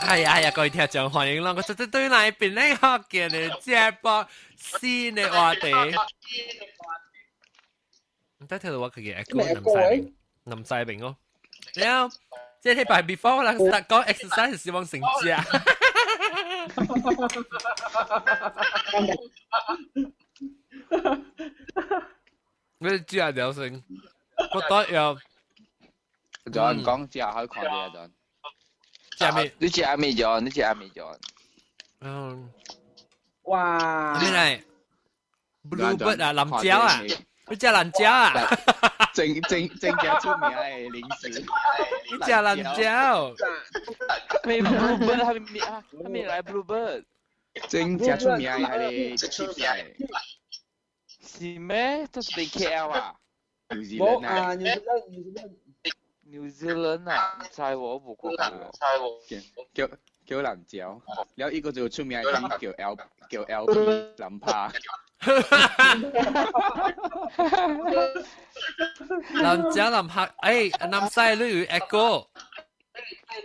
係啊係啊，各位聽眾歡迎啦！我絕對對那邊呢個嘅你接播新嘅話題。唔得聽到我佢嘅 echo 林世明咯。然後即係拜 before 啦，start 講 exercise 希望成隻。我哋知啊，有成，我覺得有。仲有人講之後可以看啲啊，仲。你食阿美咗，你食阿美咗。嗯。哇！咩嚟 ？Bluebird 啊，藍椒啊，你食藍椒啊？正嘅出名嘅零食。你食藍椒？咩 Bluebird 係咪嚟 Bluebird？正出名嘅係 chips 嚟。是咩？都是喺 KL 啊？冇啊，New Zealand 啊，唔知喎，我冇過過。叫藍椒，然後呢個就出名叫 LP 林帕。藍椒林帕，南西你有 echo。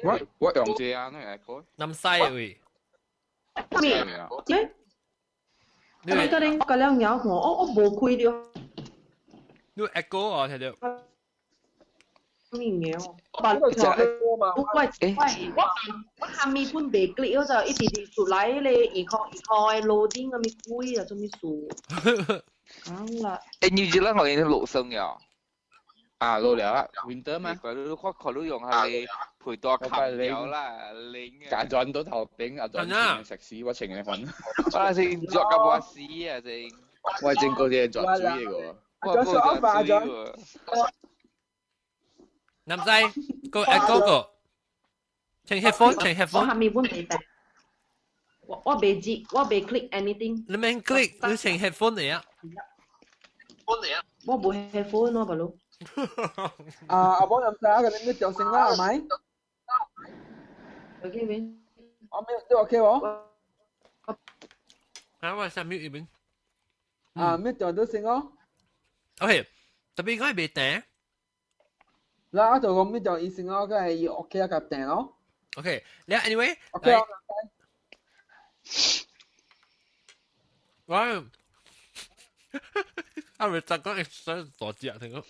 我用這啊，你 echo。南西喂。咩？你個人個兩樣我冇開掉。你 echo 我睇到。咩嘢？我下面半白glick嗰就一直直出來咧，一開 loading 咁樣開啊，做咩數？啱啦。New Zealand 我已經錄聲呀。啊，錄了啊 ，Winter 嘛。佢都用下你陪多冚油啦，你揀咗到頭頂啊，仲食屎，我情你份。我先作咁話屎啊，正。我係正嗰啲作主嚟嘅。我嗰個作主喎。南西個 echo 個，請 headphone。我下面本地嘅，我未接，我未 click anything。你免 click，你請 headphone 嚟啊。我冇 headphone 咯，大佬。阿寶南西啊，你咩就成啦，係咪 ？OK 未？我咩都 OK 喎。啊，我上 mute 邊。啊，咩就都成咯。OK，特別我係未訂。嗱，就咁咩就意思咯，梗係要 OK 一夾訂咯。OK，你 anyway。OK。我阿瑞就講 exercise 傻子啊，聽講。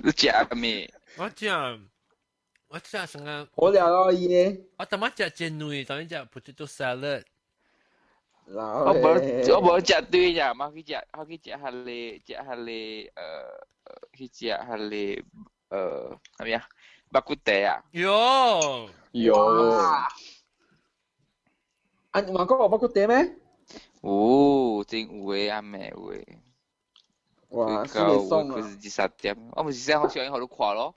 你食咩？我食成個。好料咯，嘢。我今日食煎魚，當然食 potato salad。我冇食對呀，我去食下你去食下你係咪啊？巴古地啊？喲。啊，你話嗰個巴古地咩？哦，真有誒啊咩有誒。哇，是你送啊！佢是13點，我唔是想好小人好多看咯。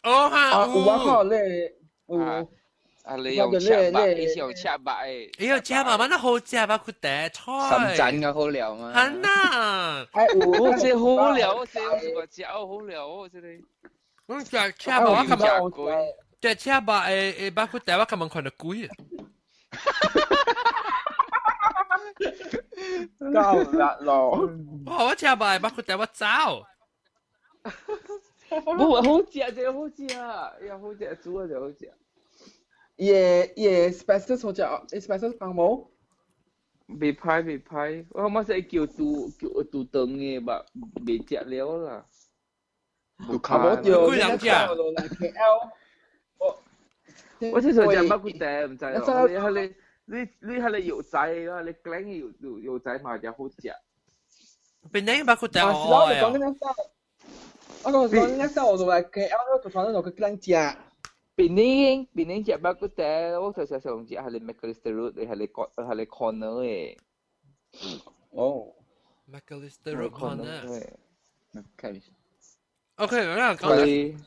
哦哈。有我靠咧，啊！你用赤白，你是用赤白誒。哎呀，赤白乜都好食吧？佢哋菜。深圳嘅好料嘛。係啊。我食好料，我食個食好料，我食你。我食赤白，我今日食赤白誒，包括台灣今日看到貴啊。夠啦咯！我赤白包括台灣走。冇好食就好食啊，又好食煮啊就好食。嘢 special 好似 special 講冇？未歹，我可唔可以叫杜頓嘅吧？未食了啦。冇叫兩隻。我之前食乜鬼嘢唔知咯。你係你油仔咯，你揀嘅油仔嘛就好食。邊啲包括台灣我講呢隻我就話 KL 就講到佢揀隻。Penang食巴古地，我就成日用隻係你 McAllister Road， 係你 corner 嘅。哦 ，McAllister Road corner。OK， 嗱講。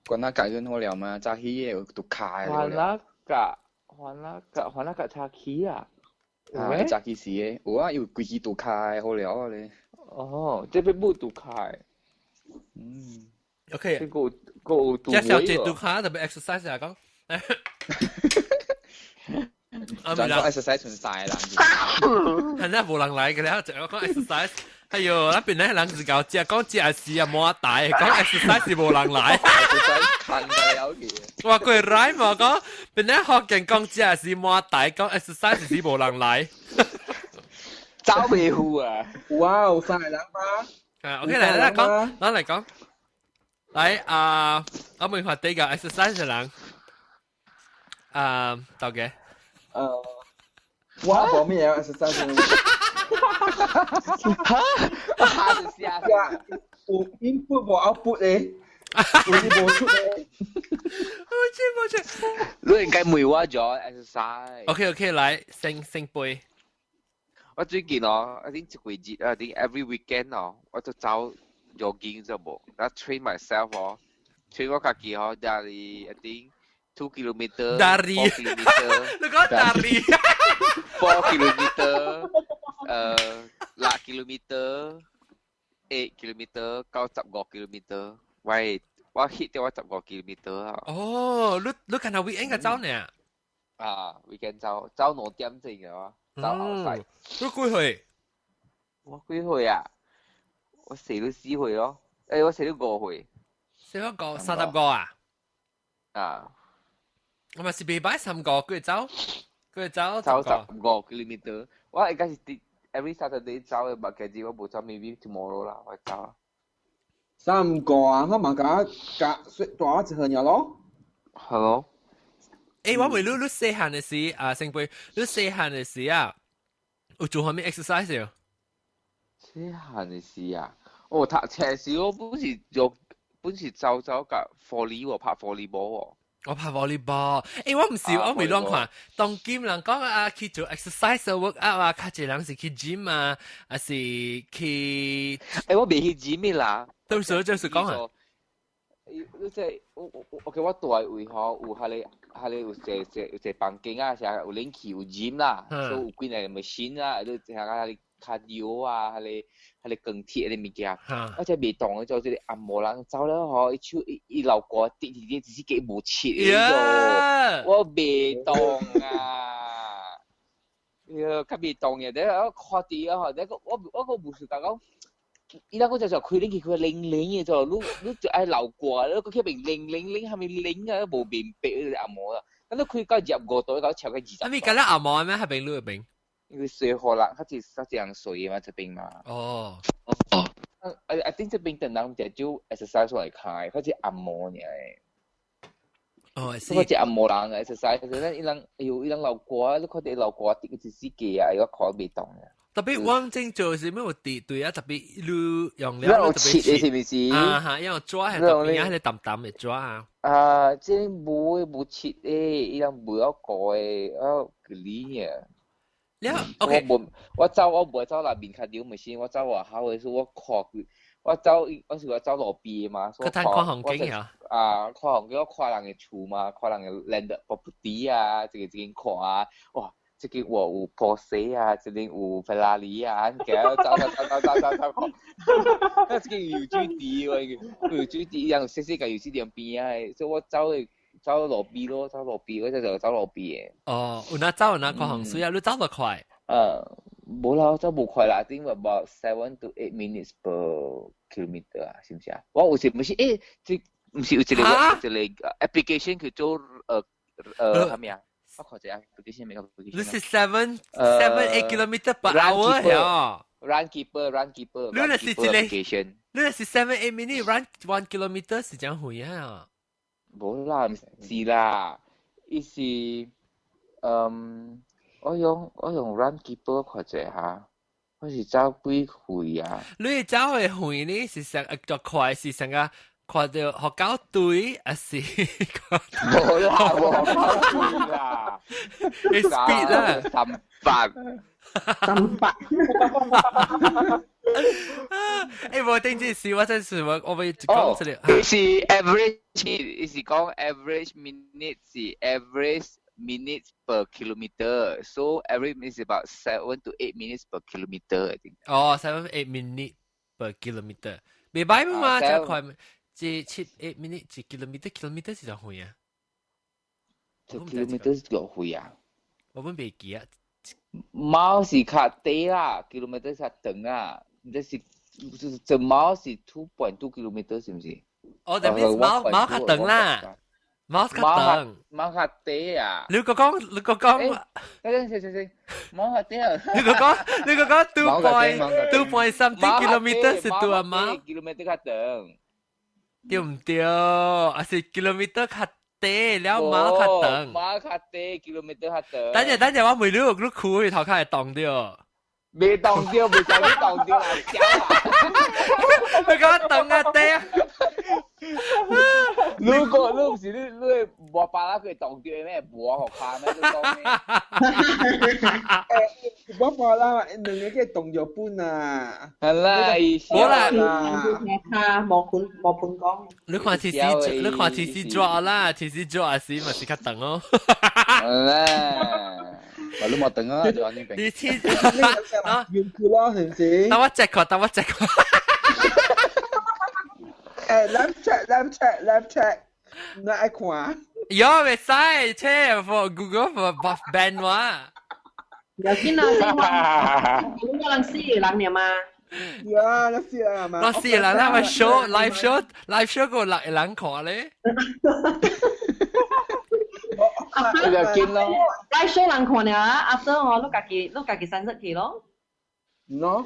講下解咗好料嘛，炸起嘢讀開。還那個炸起啊？炸起時嘅，有啊，要規氣讀開好料啊你。哦，即係冇讀開。OK。個即係小姐讀開，特別 exercise 啊講。講 exercise 全晒啦。係啦，冇人嚟嘅啦，就講 exercise。哎呦，那邊咧人是搞只講只是啊冇大，講 exercise 是冇人來。近嘅有嘢。話佢 rhyme 嘛講，邊咧學人講只是冇大，講 exercise 是冇人來。招尾虎啊！哇，晒人嘛？啊 ，OK 嚟講，攞嚟講，嚟啊，我問下第個 exercise 嘅人，到嘅。我冇咩嘢 exercise。嚇就試下。有 input 冇 output 咧，有啲冇出咧。冇錯。你應該梅話咗 exercise。OK，嚟升杯。我最近哦，一定一個月啊，一定 every weekend 哦，我就走 jogging 啫噃，我 train myself 哦，train 我自己哦，dari 一定2 kilometer， dari 4 kilometer， 你講 dari 4 kilometer， 8 kilometer， 8 kilometer， 95 kilometer， 喂，我 hit 到我15 kilometer 啊。哦，你近下 weekend 嘅走呢？啊 ，weekend 走2點正嘅喎。走 outside， 你幾歲？我幾歲啊？我死咗4歲咯，我死咗5歲。死咗個30個啊？啊，我咪是未擺3個，佢走15 kilometer。我而家是 every Saturday 走嘅，但係我冇走 maybe tomorrow 啦，我走啊。3個啊，我咪夾大一隻人咯。係咯。誒，我為你細漢嘅時啊，成輩，你細漢嘅時啊，有做下咩 exercise 啊？細漢嘅時啊，我讀冊時我本是走甲 volley 喎，拍 volleyball 喎。我拍 volleyball，我唔是，我未亂看。當今人講啊，去做 exercise work out 啊，較濟人是去 gym 啊，還是去？我未去 gym 啦。到時候就是講啊。你即係我叫我大位吼，有有一房間啊，成日有冷氣有 gym 啦，所以有幾個 machine 啊，你成日cardio 啊，鋼鐵啲物件，我真係未當嘅做即係按摩人走啦嗬，一流過跌，只是幾無切嘅我未當啊，較未當嘅，我看啲啊，我個無事講。依家嗰隻就佢拎佢零嘅就，你就愛流過，你個佢明零係咪零啊？冇面壁嗰啲按摩啊，咁你佢夠入過袋，夠超過20。咁你咁咧按摩咩？係邊度邊？因為水河啦，佢係這樣水嘛，這邊嘛。哦。I think 這邊等人就 exercise 嚟開，佢係按摩嚟。哦，係。佢係按摩人嘅 exercise，咧伊人流過，你佢哋流過啲嘅司機啊，如果開未動嘅。特別往正做是咩？我對啊，特別你用了特別切，是咪是？啊哈，因為抓係特別啊，係淡淡嘅抓啊。啊，即係冇切誒，伊人冇一個誒，嗰啲啊。OK，我唔走內面較少咪先，我走外口嘅時候，我是我走路邊嘛，所以看風景啊。看風景，我看人嘅厝嘛，看人嘅 landed property 啊，這個看啊，哇！這個有 Porsche 啊，這邊有 Ferrari 啊，走，這個有水池喎，有水池，然後細細個有水池邊啊，所以我走路邊咯，走路邊，我就走路邊嘅。哦，有哪走有哪看風水啊？你走得快？冇啦，走冇快啦，I think about 7 to 8 minutes per kilometer 啊，是唔是啊？我有時唔是誒，唔是有一個 application 叫做係咩啊？我看下 application 咩 application？你是7 8 kilometer per hour 呀 ？Runkeeper。你那是一個 application？你那是7 8 minutes run 1 kilometer 是點會啊？冇啦，唔是啦，伊是我用 Runkeeper 看下嚇，我是走幾回啊？你走嘅回呢是成就快是成個。看到學狗隊還是冇啦你 speed 啦300我頂住事我真是我會講出嚟是 average 是講 average minutes 是 average minutes per kilometer so average minutes is about 7 to 8 minutes per kilometer I think 7 8 minutes per kilometer 未擺嘛真快7 8 minutes 1 kilometer 是怎會啊？kilometer 是怎會啊？我們未記啊。貓是較低啦 ，kilometer 是較長啊。这是这猫是2.2 kilometer 是不是？哦，that means 貓較長啦，貓較長。貓較低啊！你個講，先，貓較低啊！你個講2.2 something kilometer 是多啊貓？kilometer 較長，對唔對？啊是 kilometer 較低，了貓較長。貓較低 kilometer 較長。等陣，我未你褲佢頭殼係動掉。未動掉，未就你動掉啦，笑啊！佢講動啊爹啊！如果你唔是你冇巴拉佢動掉咩？冇學怕咩？你講咩？冇巴拉，兩個嘅動咗半啊！係啦，冇啦，冇盤講。你看電視抓啦，電視抓時咪是較動咯。係啦。你冇等啊，就安尼平。你黐用佢咯，係唔係？等我 check 過。left check，唔愛看。有未使 check for Google for ban 話。有見啦，你話你個人死人嚟嘛？呀，那死人嘛？那死人啦，咪 live show 個人看咧。你就見咯。拉 show 人看啊 ，after 我碌家己散失去咯。No。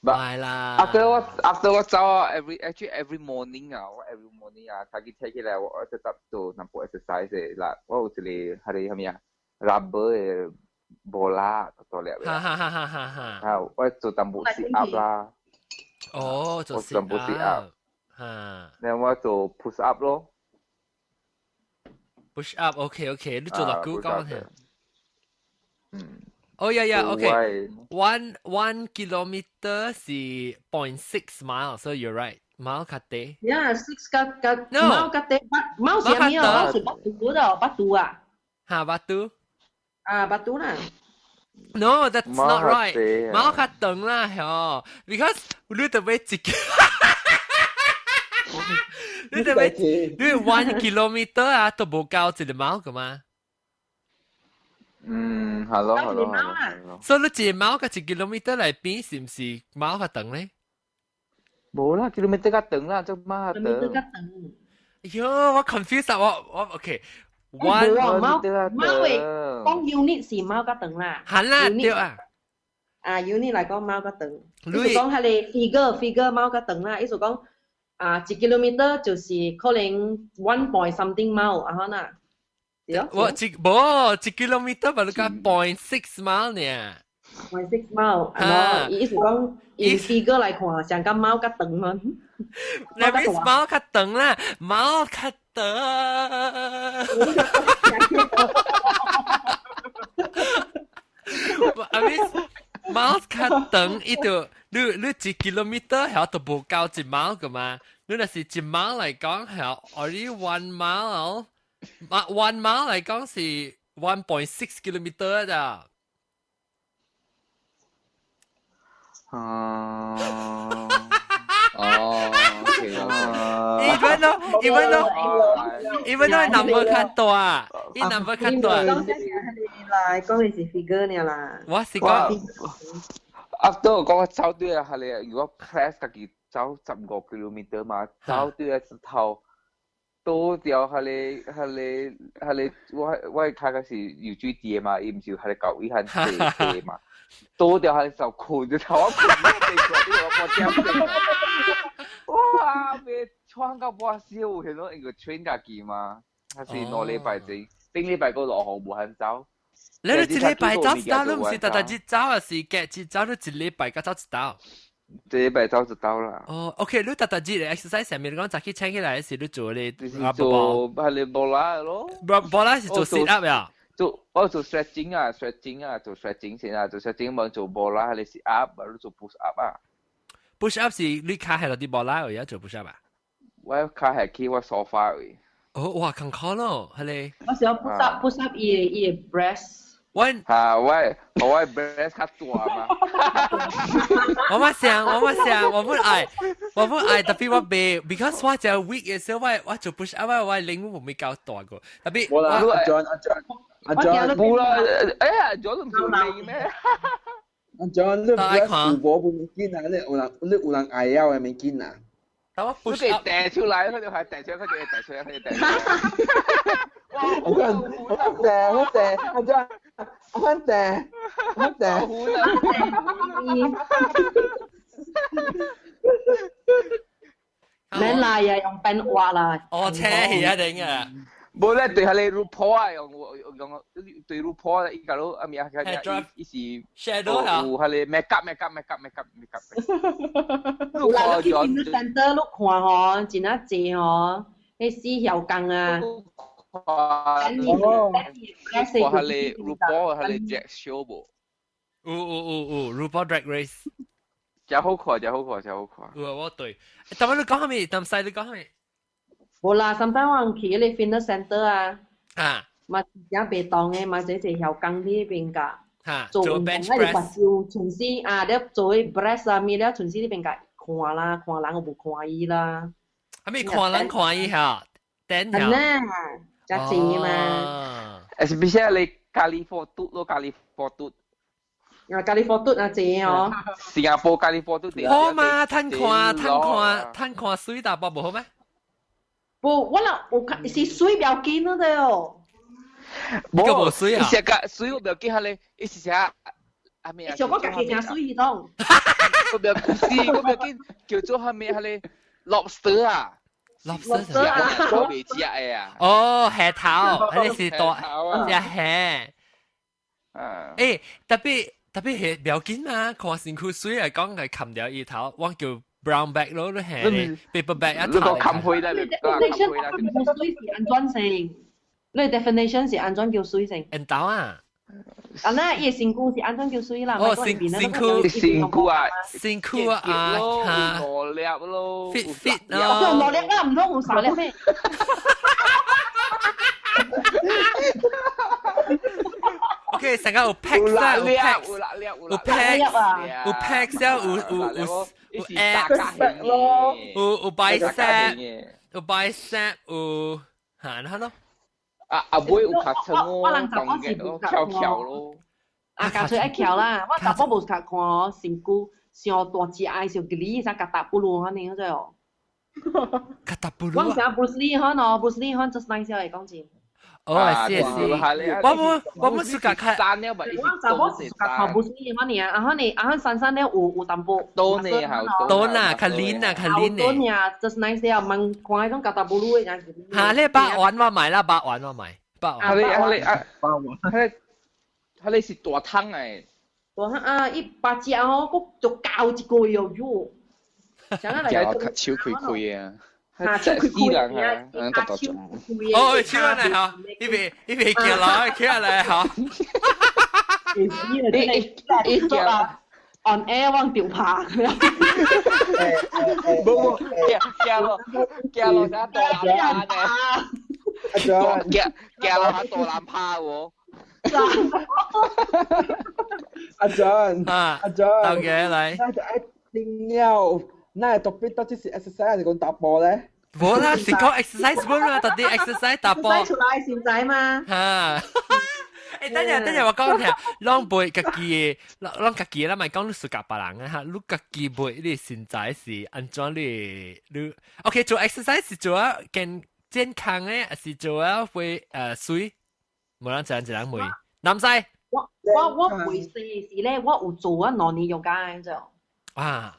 係啦。after 我走啊，every morning 啊，我 every morning 啊，佢睇起來我就執做南部 exercise 啦，我有一個係咩啊 ，rubber 嘅波啦，做嚟嘅。哈，我做淡薄 sit up 啦。哦，做 sit up。嚇。然後我做 push up 咯。push up OK，你做落鼓講聽。哦呀 OK。1 kilometer 是 0.6 mile， so you're right。貓較低。Yeah， 6個貓較低，貓是咩啊？貓是巴肚啊。嚇，巴肚。啊，巴肚啦。No, that's not right。貓較長啦，係because 你特別一。你1 kilometer 啊，都冇夠一隻貓噶嘛？係咯。所以你一隻貓個1 kilometer 嚟比，是唔是貓較長咧？冇啦 ，kilometer 較長啦，隻貓較長。喲，我 confused 啊，我 OK。貓嘅講 unit 是貓較長啦。係啦，對啊。unit 嚟講貓較長。意思講係你 figure 貓較長啦，意思講。1 kilometer 就是可能1 point something mile 啊，可能。我1 kilometer 把你講 0.6 mile 呢。0.6 mile，意思講以 figure 來看，像個貓較長嘛。你咪貓較長啦，貓較長。I mean，貓較長，伊就。你1 kilometer 係都冇夠1 mile 噶嘛？你若是1 mile 嚟講係 only 1 mile，1 mile 嚟講是 1.6 kilometer 咋？even though number 較大，伊 number 較大。講你是 figure 呢啦。我是講。after 我講走對啊，係你如果 press 自己走15 kilometer 嘛，走對啊直頭多掉係你我睇嘅是要注意嘛，而唔是係你舊依係地嘛，多掉係就困就頭啊困地過啲我哇！咩穿個波燒係咯，一個 train 架機嘛，係是兩禮拜前，頂禮拜個落雨冇肯走。你一禮拜走一道，你唔是特日走啊？是隔日走，你一禮拜個走一道。一禮拜走一道啦。哦 ，OK， 你特日嘅 exercise 上面講早起請起來時，你做你做係你波拉咯。波拉是做 sit up 呀？我做 stretching 啊，做 stretching 先啊，做 stretching 冇做波拉，係你 sit up，或者做 push up 啊。push up 是你卡係落啲波拉，而家做 push up 啊？我卡係企我 sofa 位。哦，哇，咁khó咯，係你。我想 push up 伊 breast。我 breast 較大嘛。我唔愛，特別我未 ，because 我就 weak 嘅時候，我做 push up，我領會唔會較大個，特別。冇啦，阿 John，冇啦，哎呀，John 唔做你咩？ John，你唔係父母本物件啊？你有人愛要嘅物件啊？等我 push 佢哋掟出嚟，佢哋係掟出嚟，佢哋掟出嚟，佢哋掟出嚟。我咩嚟啊？用笨話啦。哦，車係一定嘅。冇咧，對下你 RuPaul 啊，用對 RuPaul 依家都阿咪啊，依時 shadow 啊，有下你 make up。有啦，你去 fitness center 你看吼，真啊濟吼，迄四條工啊。看下你 RuPaul 下你 Jack Show 冇？RuPaul Drag Race。真好看。我對。但係你講下咪？但細你講下咪？冇啦，甚至我去嗰啲 fitness center 啊，嘛真白當嘅，嘛這條工呢邊噶，做運動咧就白照全身啊，你做啲 breast 啊，咩咧全身呢邊噶看啦，看人我冇看伊啦。係咪看人看伊下？等下。啊，真係嘛。especially 你咖喱貨嘟咯，咖喱貨嘟。啊，咖喱貨嘟啊，正哦。新加坡咖喱貨嘟點？好嘛，攤看水大波冇好咩？不，我啦，我看是水表緊了的哦。冇水啊！伊成個水我表緊下咧，伊是啥？阿咩啊？上我家己驚水當。我表緊叫做下咩下咧 lobster 啊 ，lobster 啊，我未食嘅啊。哦，蝦頭，呢是大隻蝦。誒，特別係表緊嘛，看身軀水嚟講係冚掉伊頭，我叫。brown bag 咯，都係 paper bag 一頭。你冚開啦，你叫水是安怎性？你 definition 是安怎叫水性？人豆啊！啊那伊身軀是安怎叫水啦？哦，身軀啊，嚇，羅粒咯 ，fit 咯。羅粒啊，唔通有啥粒咩？OK，成個有 pack 啦，有 pack 有 abs，有 bicep，有嚇咯。阿妹有拍親咯，當嘅咯，翹咯。啊，夾出一翹啦，我查某無睇看哦，身軀上大隻愛上吉啥夾大布魯可能嗰隻哦。夾大布魯。我成 Bruce Lee 可能 Bruce Lee 可能 just nice 嚟講真。哦，係。我冇暑假看。我查某暑假看 Bruce Lee 可能啊，可能珊珊咧有淡薄。多呢係。多啦，較黏啊多呢，just nice 啊，問看嗰種夾大布魯嘅人。嚇！呢8萬我買啦，8萬我買。佢哋是大湯誒。大湯啊！伊八隻哦，佫就教一個喲喲。就超開開啊！超開開啊！哦，超嚟嚇！呢邊叫來，叫嚟嚇。你做啊 ？on air 往掉拍。冇叫落下多攬趴嘅，叫落下多攬趴喎。阿 John，到嘅嚟。一定要，那特別多啲是 exercise 嚟講打波咧。冇啦，是講 exercise 冇啦，特啲 exercise 打波。出來先仔嘛。嚇！誒，等陣我講聽，啷背家己，啷家己啦，咪講你暑假別人啊嚇，你家己背你現在是安怎你 OK 做 exercise 是做啊健康嘅，是做啊會水，冇人一人會。男仔。我會試是咧，我有做啊兩年瑜伽嘅啫。啊！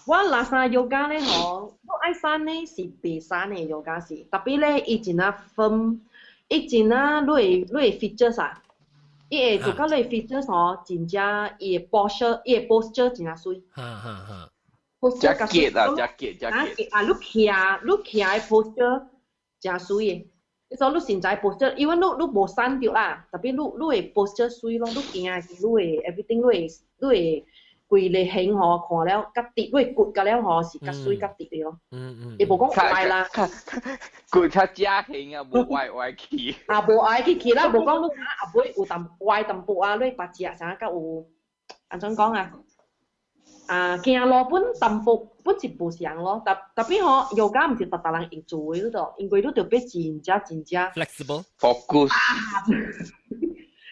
我拉薩瑜伽咧，我愛山咧是白山嘅瑜伽是，特別咧以前啊分，以前啊你會 features 啊，伊會做到你 features 哦，真正伊個 posture 真係水。posture 加結啊，啊！你徛嘅 posture 真水嘅。所以你現在 posture，因為你無散掉啦，特別你會 posture 水咯，你行時你會 everything 你會規個形吼看了較直，你會骨甲了吼是較水較直嘅咯。伊無講歪啦，骨較正形啊，無歪去。啊，無歪去啦，無講你阿妹有淡歪淡薄啊，你八隻啥較有安怎講啊？啊，行路本淡薄本是無相咯，特別吼瑜伽毋是逐人會做嘅嗰度，因為你著要真正 flexible focus。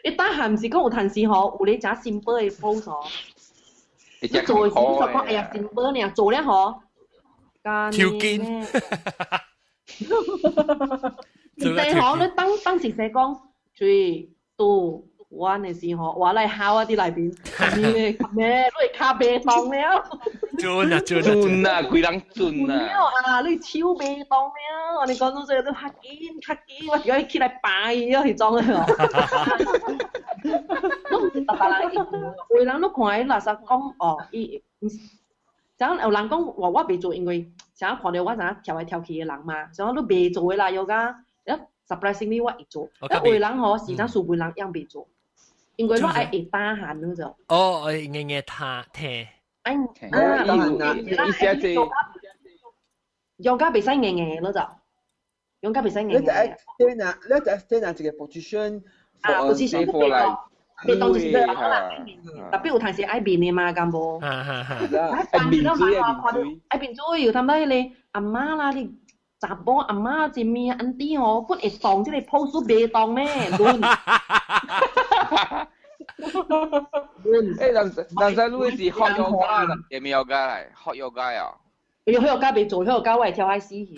你打閒時講有陣時吼，有你隻 simple 嘅 pose 吼，你做嘅時就講哎呀 simple 呢，做咧吼，條件。唔使吼，你當時寫講 3, 2, 1嘅時候，話嚟考啊啲內邊，咩？你卡白當了。準啊，幾人準啊！你超白當了，我哋講到最後都嚇緊，我而家起來擺咗去裝啊！都唔是特別人，有人都看喺垃圾講哦，像有人講話我未做，因為想看到我陣跳來跳去嘅人嘛，想都未做嘅啦，有㗎，一 surprisingly 我會做，一有人嗬時常數輩人樣未做。因為我愛會打閒嗰種。哦，硬他聽。意思即用家袂使硬嗰種，用家袂使硬。你就 extend 一個 position。position 不嚟。被當就是對啦，特別有陣時愛面嘅嘛，咁無。愛面做有氹得你阿媽啦，你查甫阿媽一面安啲哦，本會當即個 pose 袂當咩？但係你是學 yoga 啦，有冇 yoga 嚟？學 yoga 啊？學 yoga 未做，學 yoga 我係跳海死去。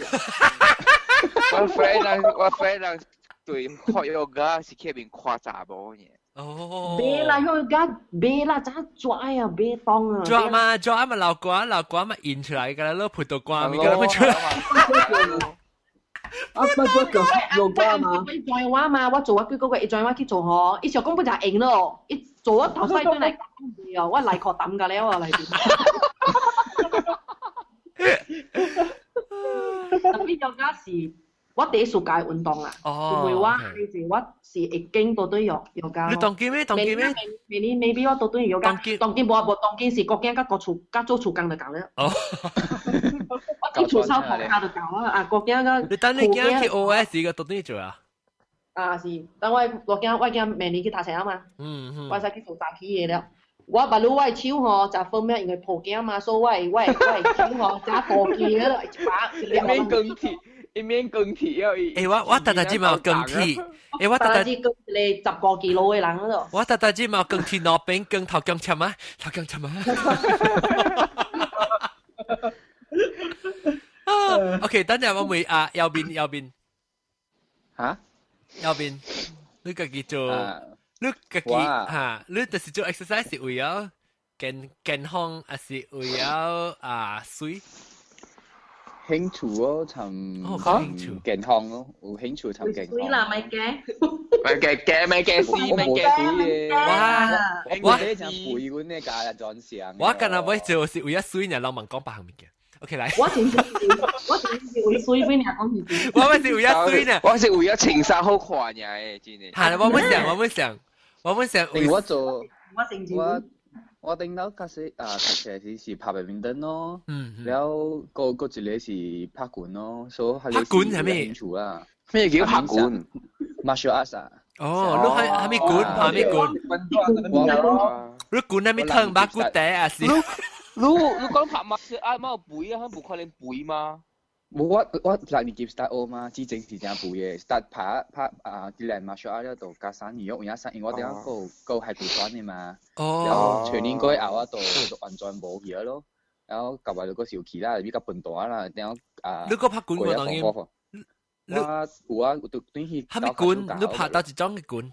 我 friend 對學 yoga 是喺邊誇查某嘅。哦。別啦，學 yoga 別啦，咋抓啊？別當啊。抓嘛流瓜嘛印出來㗎啦，攞葡萄瓜咪㗎啦，出來。不過用家嘛，一轉話嘛，我做幾個月一轉話去做嗬，一時講本就係硬咯，一做咗頭西端嚟講啊，我嚟確抌㗎了嚟邊。特別有家時，我第一暑假運動啊，因為我是會經到都有家。你當機咩？未必我到都有家。當機冇當機是國家加做廚工就搞了。哦。我做手學家就搞啦，啊國家個。你等你驚去 OS 個到底做啊？啊是，等我驚明年去打車啊嘛。我使去做大企業了。我把路我手吼，就方面因為破鏡嘛，所以我手吼加大機了，一面鋼鐵要。我特之冇鋼鐵，我特之鋼你10個kg嘅人嗰度。我特之冇鋼鐵攞餅鋼頭鋼cham啊，頭鋼chamOK， 等陣我會右邊。嚇？右邊，你自己做，你自己嚇，你就是做 exercise 是為咗健康，還是為咗水？興趣咯，尋健康咯，有興趣尋健康。水啦，咪嘅。咪嘅水嘅。我呢就背嗰啲假日裝相。我今日會做是為咗水，然後問講白行面嘅。OK 來。我淨係為水俾你講住先。我咪是為咗水呢。我是為咗情商好看嘅，真係。係，我們想。我頂到嗰時是拍badmin燈咯，然後個一個是拍館咯，所以係拍館係咩？咩叫拍館 ？martial arts 啊。哦，你係咩館？拍咩館？你館係咩湯巴骨底啊？是。你講拍 martial arts 冇背啊？冇可能背嘛？冇我嚟你叫 start 嘛，之前是這樣背嘅 ，start 拍啲練 martial arts 喺度加山魚肉，而家我哋個係背轉嘅嘛，然後全年嗰後一度運轉冇嘢咯，然後夾埋個小旗啦，比較笨蛋啦，然後你個拍館我當然，我對係係咪館？你拍到一種嘅館？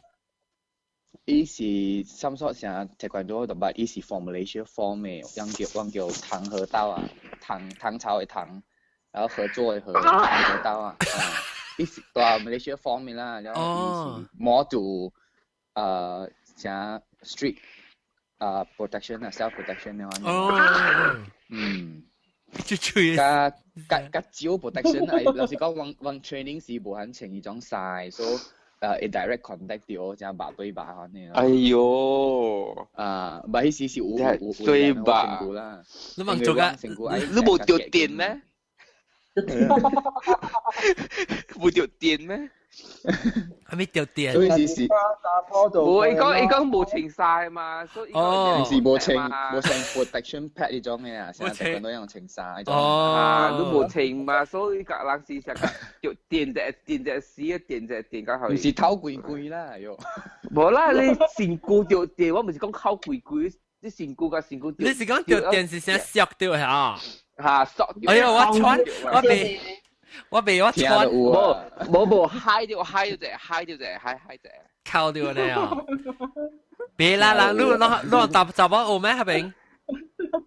伊是some sort 像taekwondo 同埋伊是 from Malaysia form 嘅，樣叫糖河道啊，糖炒嘅糖。然後合作和得到啊，一時到 Malaysia 方面啦，然後一時 more to 像 street protection 啊 self protection 嘅話，加招 protection 係有時講往 training 是無肯情一種晒，所以direct contact 到這樣把對把可能。哎呦，把迄時是有對把啦，你問做㗎？你冇掉電咩？會掉電咩？係咪掉電？所以是冇，伊講冇清晒嘛，所以平時冇清 protection pad 呢種嘅啊，成日睇到用清晒。哦，都冇清嘛，所以隔冷時成日掉電隻屎啊，電隻電加佢。唔是偷攰攰啦，喲。無啦，你身軀掉電，我唔是講靠貴，你身軀甲身躯掉。你是講掉電視聲削掉嚇？嚇，削掉。哎呀，我穿，我被我穿，冇嗨掉者，靠掉你啊！別啦，你搭我咩係咪？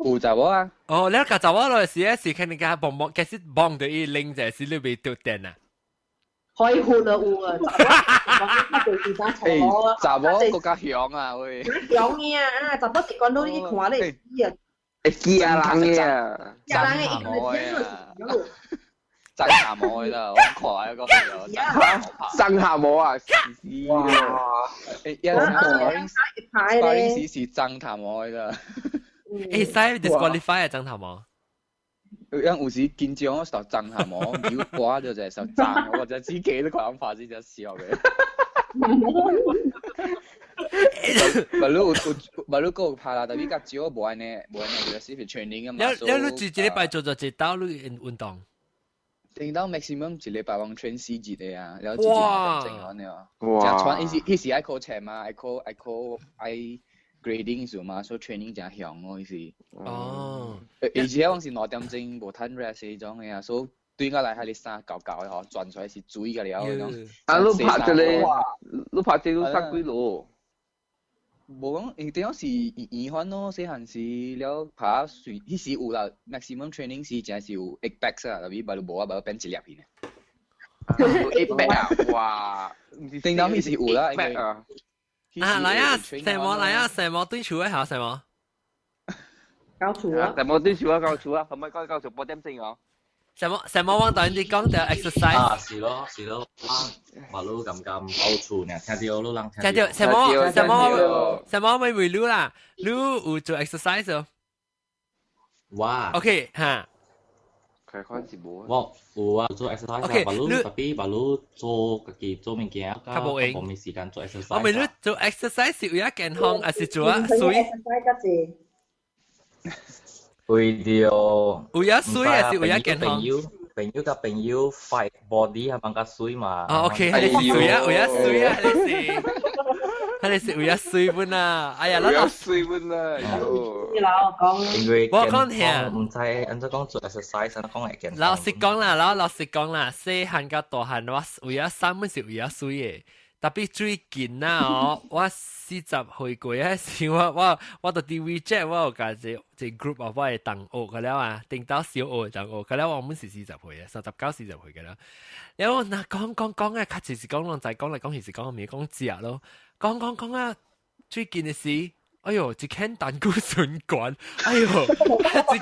有查某啊？哦，你個查某落時咧，是肯定個棒，其實棒到伊拎者是你被掉電啊！可以換啊換啊，查某更加香啊喂！香嘅啊，查某習慣到呢啲看咧知啊，會記啊人嘅啊，人嘅真下冇啦，我看一個朋友真下冇啊！哇！一時真下冇啦。誒，使 disqualify 啊，真頭冇？因有時見獎我就真下冇，如果掛咗就係就真，我就自己都講法先就笑嘅。Baru kau pala tapi kat Jio buat aggressive training 啊嘛。你自己禮拜做一道你運動。定到 maximum 一禮拜往 train 4節嘅啊，然後自己正安嘅啊。哇！迄時愛考車嘛，愛 grading 數嘛，所以 training 真香咯，迄時。哦。而且我是2點鐘無攤 rest 嗰種嘅啊，所以對我嚟係你三搞嘅嗬，轉出來是水嘅了嗰種。啊，你拍咗你拍咗都3幾路。無講，定講是移翻咯，細漢時了爬水，迄時有啦 maximum training 時真係有 8 packs 啊，但係冇冇啊，冇變一粒片嘅。8 pack 啊，哇！定講迄時有啦，因為啊，來啊，什麼對手啊，嚇什麼？教廚啊，什麼對手啊，教廚啊，係咪教8點鐘啊？什麼往對你講就 exercise 啊，是咯，話你咁搞厝呢，聽到你人聽到什麼咪會錄啦，你有做 exercise 哦。哇 OK 哈。佢開始冇。我有啊，做 exercise 話你特別話你做自己做物件，冇咪時間做 exercise。我咪你做 exercise 是為咗健康，還是做啊水？為咗為咗水還是為咗健康？朋友甲朋友 fight body 係幫甲水嘛。哦 ，OK，係你是為咗水啊，係你是為咗水本啊，哎呀，為咗水本啊，因為我講聽，唔知按照講做 exercise，講係健康。老實講啦，細漢甲大漢我為咗三本是為咗水嘅。特別最近啊，我40歲過嗰時，我到 WeChat 我有加一 group 啊，我係同學嘅了啊，定到小學同學嘅了，我們是40歲嘅，39、40歲嘅啦。然後嗱講啊，較時是講兩仔講嚟講去是講咪講食咯，講啊，最近嘅事。哎呦，一間膽固醇管，哎呦，一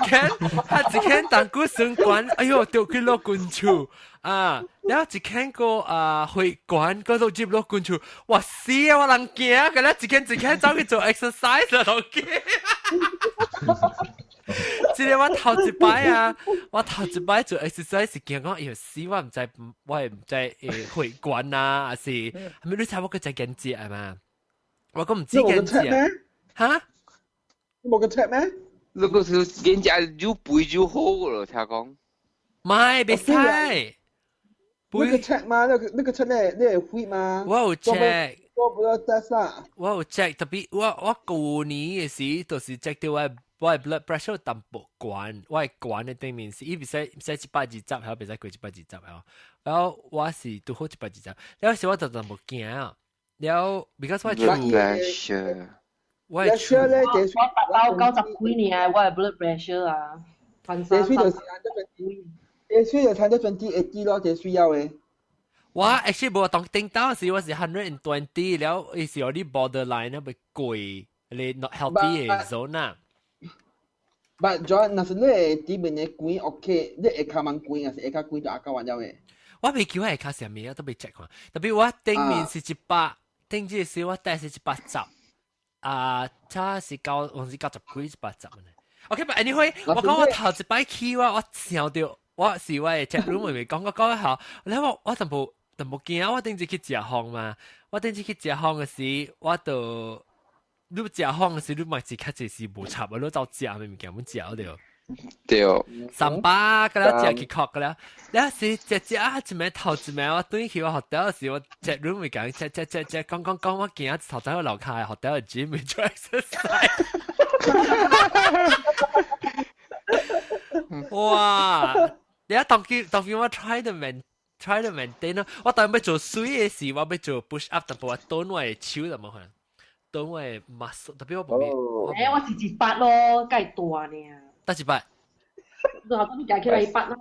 間膽固醇管，哎呦，掉去落罐處啊！然後一間個血管嗰度接落罐處，哇死啊！我人驚，咁咧一間走去做 exercise 啦，都驚。即係我頭一擺做 exercise 是驚講，哎呦死！我唔知血管啊，還是係咪你猜我個隻眼節係嘛？我講唔知眼節啊。嚇？冇個 check 咩？你個是人家越背越好咯，聽講。唔係，別使。那個 check 嗎？那個 check 你係會嗎？我有 check。我不要 test 啦。我有 check，特別我舊年嘅時，就是 check 到我 blood pressure 淡薄高，我高嘅對面是，伊唔使120，然後唔使過120啊。然後我是拄好120，然後時我就淡薄驚啊。然後 because 我 pressure。我pressure 咧，我達到90幾年我係 blood pressure 啊，這水就是這水就差咗2080咯，這水要嘅。我 actually 冇當聽到時我是120，แล้ว伊是有啲 borderline 咧會貴，你 not healthy 嘅 zone 啊。But John，若是你係啲面嘅貴 OK，你會較蠻貴，若是會較貴就阿9萬了嘅。我未叫係較啥物啊，都未 check 看。特別我頂面是100，頂這時我帶是180。差是忘記90幾180呢。OK，but anyway，我講我頭一擺去我想到我是我嘅 chat room 咪咪講一下，然後我淡薄驚，我頂次去食飯嘛，我頂次去食飯嘅時，我就你食飯嘅時，你咪自己就是無插啊，你走食咪物件，阮食了。對， 300個啦，只去學個啦。你是只啊，一名頭一名，我對去我學到時，我只 room 會講，只講，我見啊頭仔去樓下學到 gym 會做 exercise。哇！你一當叫我 try to maintain 咯，我當要做水嘅時，我要做 push up，但係我蹲我嘅手就冇可能，蹲我嘅 muscle，特別我冇咩。我是100咯，梗係大呢。得100。就後邊計起嚟100啦。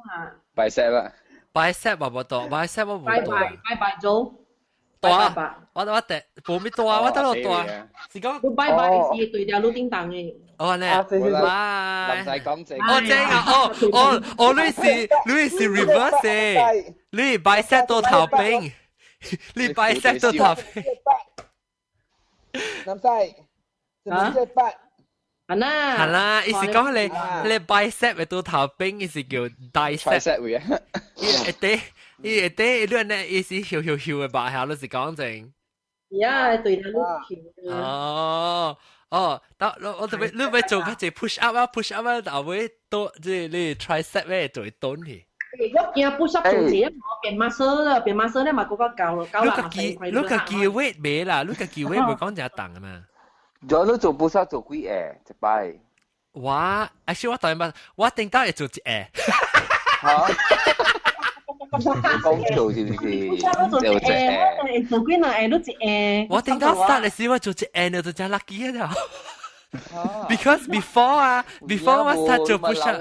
bicep 啊 bicep 我冇多 ，bicep 我冇多。拜做。大，我冇咩大，我得落大。是講你拜是對條路叮當嘅。哦呢，拜。唔使講正。我正啊，哦，你是 reverse 嘅，你 bicep 到頭邊，你 bicep 到頭邊。南西，108。係啦，意思講你 bicep 嘅到頭邊，意思叫 dicep。會啊。你呢意思翹嘅吧？係咯，是講正。對條路翹。但我特別你咪做嗰隻 push up 啊 ，push up 啊，後尾都即係你 tricep 咧做蹲嘅。我見 push up 做嘢，我變 muscle 啦，變 muscle 咧咪嗰個夠咯，夠啦。你個叫 weight 咩啦？你個叫 weight 會講就重啊嘛。咗都做 push up 做幾下，一擺。哇 ，actually 我當然我頂多係做一下。嚇？講做是唔是？做一下，做幾耐下都一下。我頂多 start 嘅時我做一下，你就真 lucky 啊！Because before 我 start 做 push up，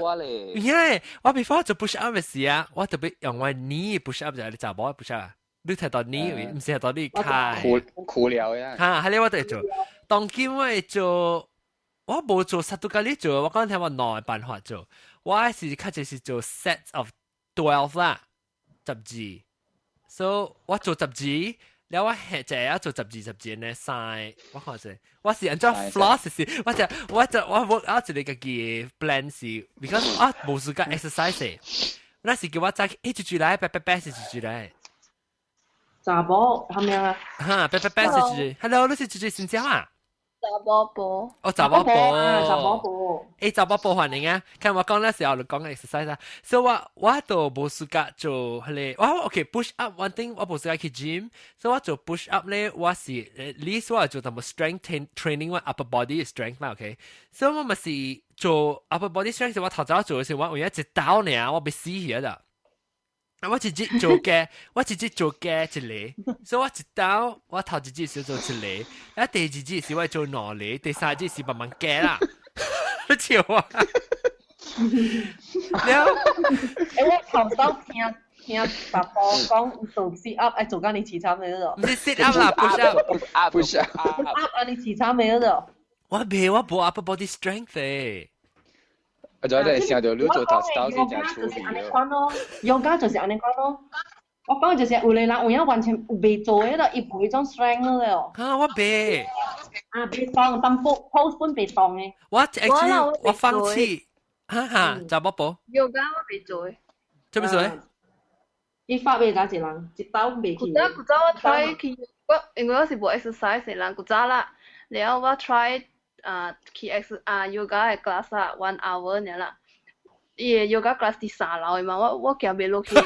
因為我 before 做 push up 嘅時啊，我特別用我 knee push up 就係你查冇 push up 啊，你睇到 knee 唔係睇到你開。苦了呀！嚇，係你我哋做，當今我做，我冇做實到嗰啲做，我講聽我內辦法做，我係是開始是做 sets of 12啦，12，so 我做12。แล้วว่าเหตุใจอะ做12呢晒我看下我是按照 floss 是我 work out 一個嘅 plan 是 because 我冇時間 exercise 那時叫我再一直來拜是一直來查某係咪啊？哈拜是 hello 你是直新疆啊？查某婆。哦，查某婆。查某婆。查某婆歡迎啊！看我講那時候就講 exercise 啦，所以我都冇時間做咧。我 OK push up one thing，我冇時間去 gym， 所以我做 push up 咧，我是 at least 我做同埋 strength training， 我 upper body strength 嘛 OK， 所以我咪是做 upper body strength， 我頭早做嘅時候，我有一隻刀呢，我被死咗啦。我直接做嘅一嚟，所以我一刀我頭一節時做一嚟，然後第二節時我做兩嚟，第三節時慢慢加啦。你笑啊！我頭先聽爸爸講做 sit up， 做緊你遲慘未嗰度？唔是 sit up 啦 ，push up 啊！你遲慘未嗰度？我冇 upper body strength 誒。我就係想到你做頭刀先正處理咯。yoga 就是安尼講咯。我講就是有啲人有影完全未做迄個一倍種 strength 咯。嚇我未。未當，但 pose 本未當嘅。我放棄。哈，查某婆。yoga 我未做。做咩做？你發未咋一人，一刀未去。古早我 try 去，因為我是無 exercise 嘅人，古早啦，然後我 try。去yoga 嘅 class 啊 ，1 hour 呢啦。伊嘅 yoga class 伫3樓嘅嘛，我行袂落去。我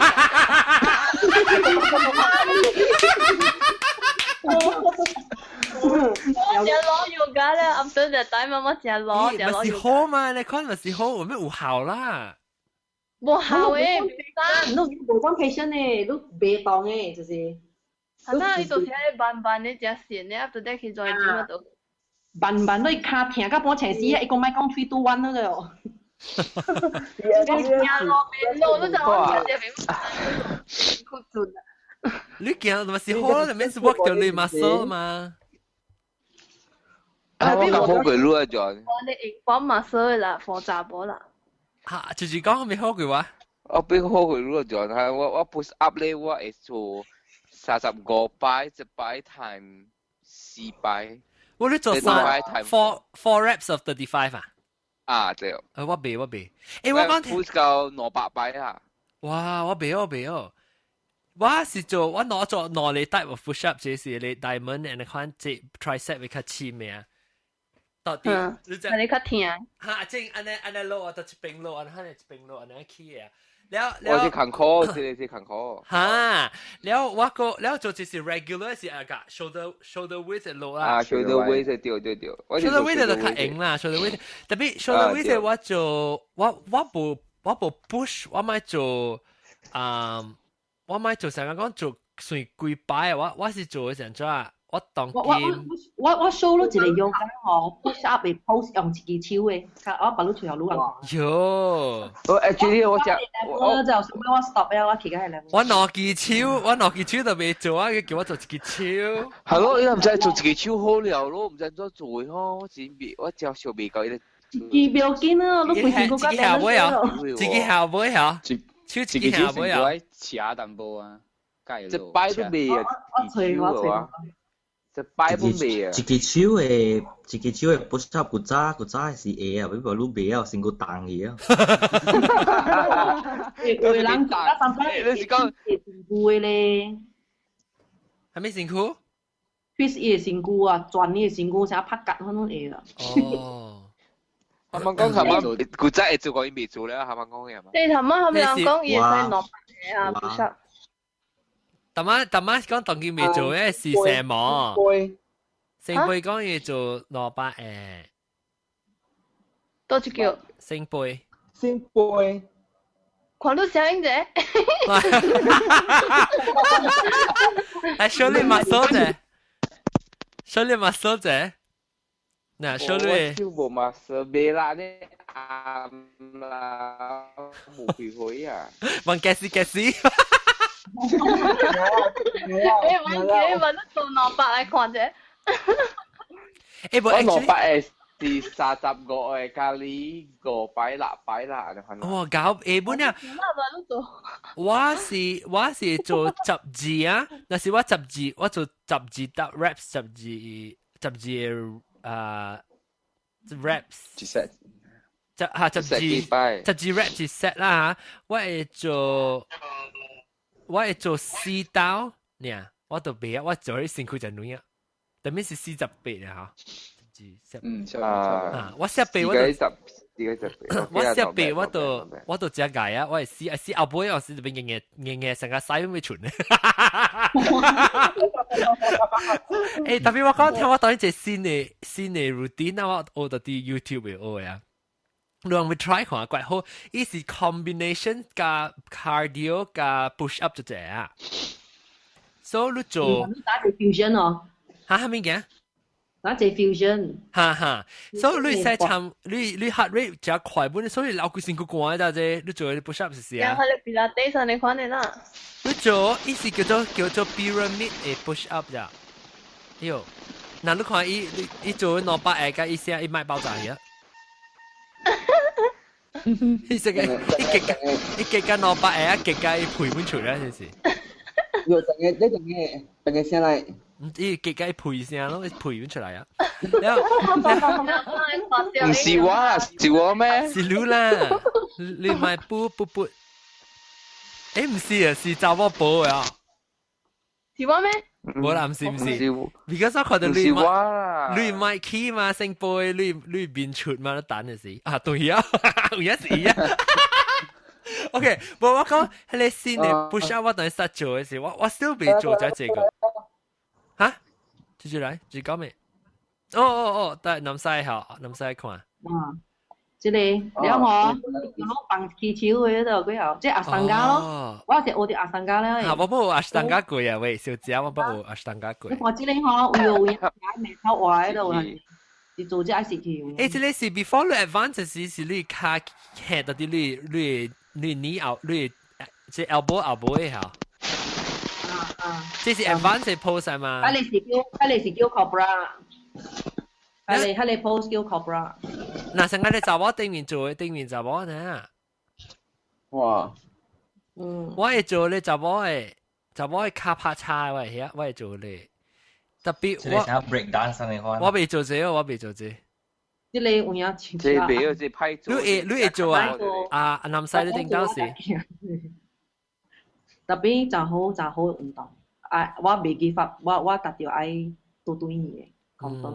只攞 yoga 咧，after that time 我只攞。咪是好嘛？你看咪是好，我咩有效啦？無效誒，你無講 patient 誒，你袂當誒，就是。係啦，你就是喺慢慢你只線咧，after that 去再點嗰度。慢慢你卡聽甲半程時，一講咪講3、2、1咯就。你行咪是好啦，咪是 work 到你 muscle 嘛。我好佢攞咗。我哋幫 muscle 啦，放雜波啦。嚇，就是講未好嘅話。我俾好佢攞咗，係我 push up 咧，我係做35擺，一擺 time 4擺。我哋做4 reps of 35啊？啊，對。我未。我講聽。push 到200擺啊！哇，我未。我是做我攞做2類 type of push up，就是你 diamond and 看即 tricep 會較淺咩啊？到底你就你較聽。嚇，正安尼路啊，到一邊路，安尼一邊路安尼去啊。我是坎坷，是坎坷。嚇，แล้ว我個แล้ว做就是 regular 是個 shoulder width 路啦。shoulder width 對。shoulder width 就較硬啦，shoulder width。特別 shoulder width 我做我冇 push，我咪做我咪做成日講做算幾擺啊，我是做成咗啊。我當劍，我 show 咗一個用緊我 push up 嘅 pose 用一隻手嘅，我把你隨後擼人講。喲，actually 我就什麼我 stop 咗，我企緊係兩。我攞隻手就未做啊，叫我做一隻手。係咯，你唔使做一隻手好了咯，唔使做做咯，我只小未夠呢。自己不要緊啊，你背前個家下尾啊，自己下尾啊，手自己下尾啊，遲淡薄啊，一擺都未啊，我一擺都未啊。一隻手嘅 push up 古早係會啊，比如你未啊，成個彈嘅啊。會人做得三分，你是講身軀咧？係咪身軀 ？twist 嘅身軀啊，轉嘅身軀，成日拍格嗰種嘢啊。哦。啱啱講係咪？古仔係做過，已未做咧。啱啱講嘅係嘛？你頭啱係咪講嘢係落嘢啊？push up。大媽講當佢未做咧是什麼？聖杯講要做蘿蔔誒。多隻叫。聖杯。看到聲音啫。係 show 你 muscle 啫 ，show 你 muscle 啫。嗱，show 你。超無 muscle，未啦呢啱啦，冇機會啊。問計時。你問得做蘿蔔嚟看啫。我蘿蔔是30個嘅咖喱個擺啦，你看。哦，搞本啊！我是做10字啊，那是我10字，我做10字得 reps 10字reps。10字reps 一 set 啦嚇，我係做4刀呢，我都未啊，我做啲辛苦就女啊，特別是48啊嚇，我48我都只解啊，我係試後背我試就變硬成個腮咁嘅唇誒，特別我講聽我當一隻新嘅 routine 啊，我學到啲 YouTube 嘅學啊。你話會 try 看怪好，依是 combination 加 cardio 加 push up 就這啊。所以你做打隻 fusion 哦。嚇係咩嘅？打隻 fusion。哈，所以你使參你 heart rate 較快本，所以老佢先個關得啫。你做啲 push up 是啊？然後你 Pilates 你看你啦。你做依是叫做 pyramid 嘅 push up 咋？喲，嗱你看伊做蘿蔔誒，加伊先伊賣爆炸嘅。伊食嘅，伊極間蘿蔔誒，極間陪本出啦，真是。有等嘅先嚟。伊極間陪先咯，陪本出嚟啊。唔是我啊，是我咩？是你啦，你買補。誒唔是啊，是查某補啊。是我咩？冇啦，唔是。because 我看到你買 key 嘛，成杯你變出嘛，都等嘅事啊，對啊，有一時啊。OK， 我講你先你 push up 我等你實做嘅時，我 still 未做咗這個。嚇？繼續來，繼續講咩？哦，但係南西好，南西看。即係兩個攞bằng氣球嘅度嗰度，即係阿桑加咯。我係我哋阿桑加咧。嚇，我冇阿桑加攰啊，喂，小姐，我冇阿桑加攰。你看即係嗬，有嘢未偷壞喺度啊，係做只係事情。誒，即係是 before 你 advance 時你卡 head 嗰啲你 knee out 你即係 elbow 嘅嚇。即係 advance pose 係嘛？你是叫 cobra。係你 pose 叫 cobra。嗱，成日你查某對面做，對面查某呢？哇！我係做你查某嘅卡拍叉，我係做你。特別我想 break dance 你看。我未做這。即係有影前。這未即拍做。你會做啊？啊，南西你定當時。特別就好運動。我未記法，我達到愛多嘢嘅講到。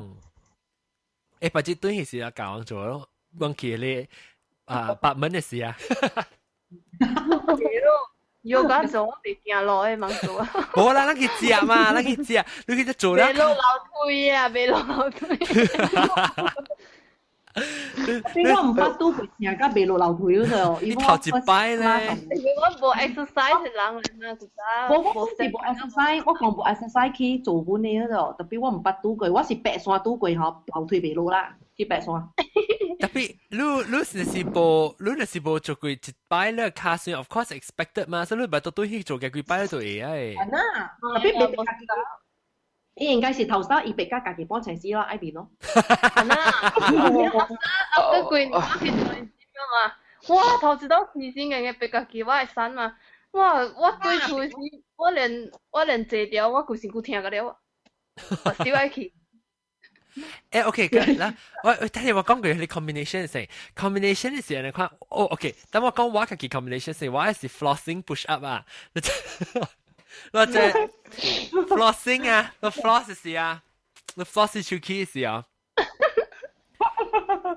把这对是啊搞做咯，忘记你8蚊的事啊。有嗰做我哋行路嘅忙做啊。冇啦，咱去食嘛，咱去食，你去做啦。未落樓梯啊，未落樓梯。我唔捌拄過成甲未落樓梯嗰度。你頭一擺咧。我無 exercise 嘅人啊，我是無 exercise，我講無 exercise 去做本嘅嗰度，特別我唔捌拄過，我是爬山拄過吼，樓梯未落啦，去爬山。特別你若是無做過一擺咧卡算 ，of course expected 嘛，所以你咪都去做嘅幾擺都會誒。係啦，特別未爬家己。伊應該是頭先伊白家家己幫程師咯，愛邊咯。係啦，我過年我去做完之後嘛，哇頭一道時先嘅白家己我係神嘛，哇我對住時我連坐掉我佢先顧聽個了，我少愛去。OK， 嗱，我睇你話講句你 combination 先 ，combination 嘅時候你看，哦 ，OK，等我講我嘅 combination 先，我係 flossing push up 啊，或者 flossing 啊，個 floss 嘅時啊，個 floss 係手機嘅時啊，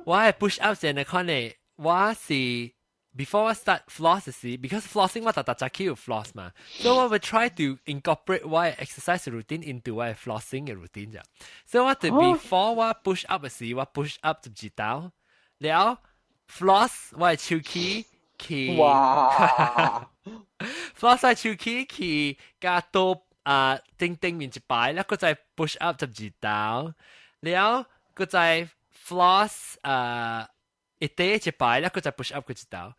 我係 push up 時你看你，我係 before I start floss 時 ，because flossing 我大家要 floss 嘛，所以我會 try to incorporate 我嘅 exercise routine into 我嘅 flossing 嘅 routine 啫。所以我對 before 我 push up 嘅時，我 push up 就知道，แล้ว floss 我係手機去，哇 floss 係手機去加多叮面一擺，แล้วก็再 push up 就知道，แล้วก็再 floss 一day 一擺，แล้วก็จะ push up 佢知道，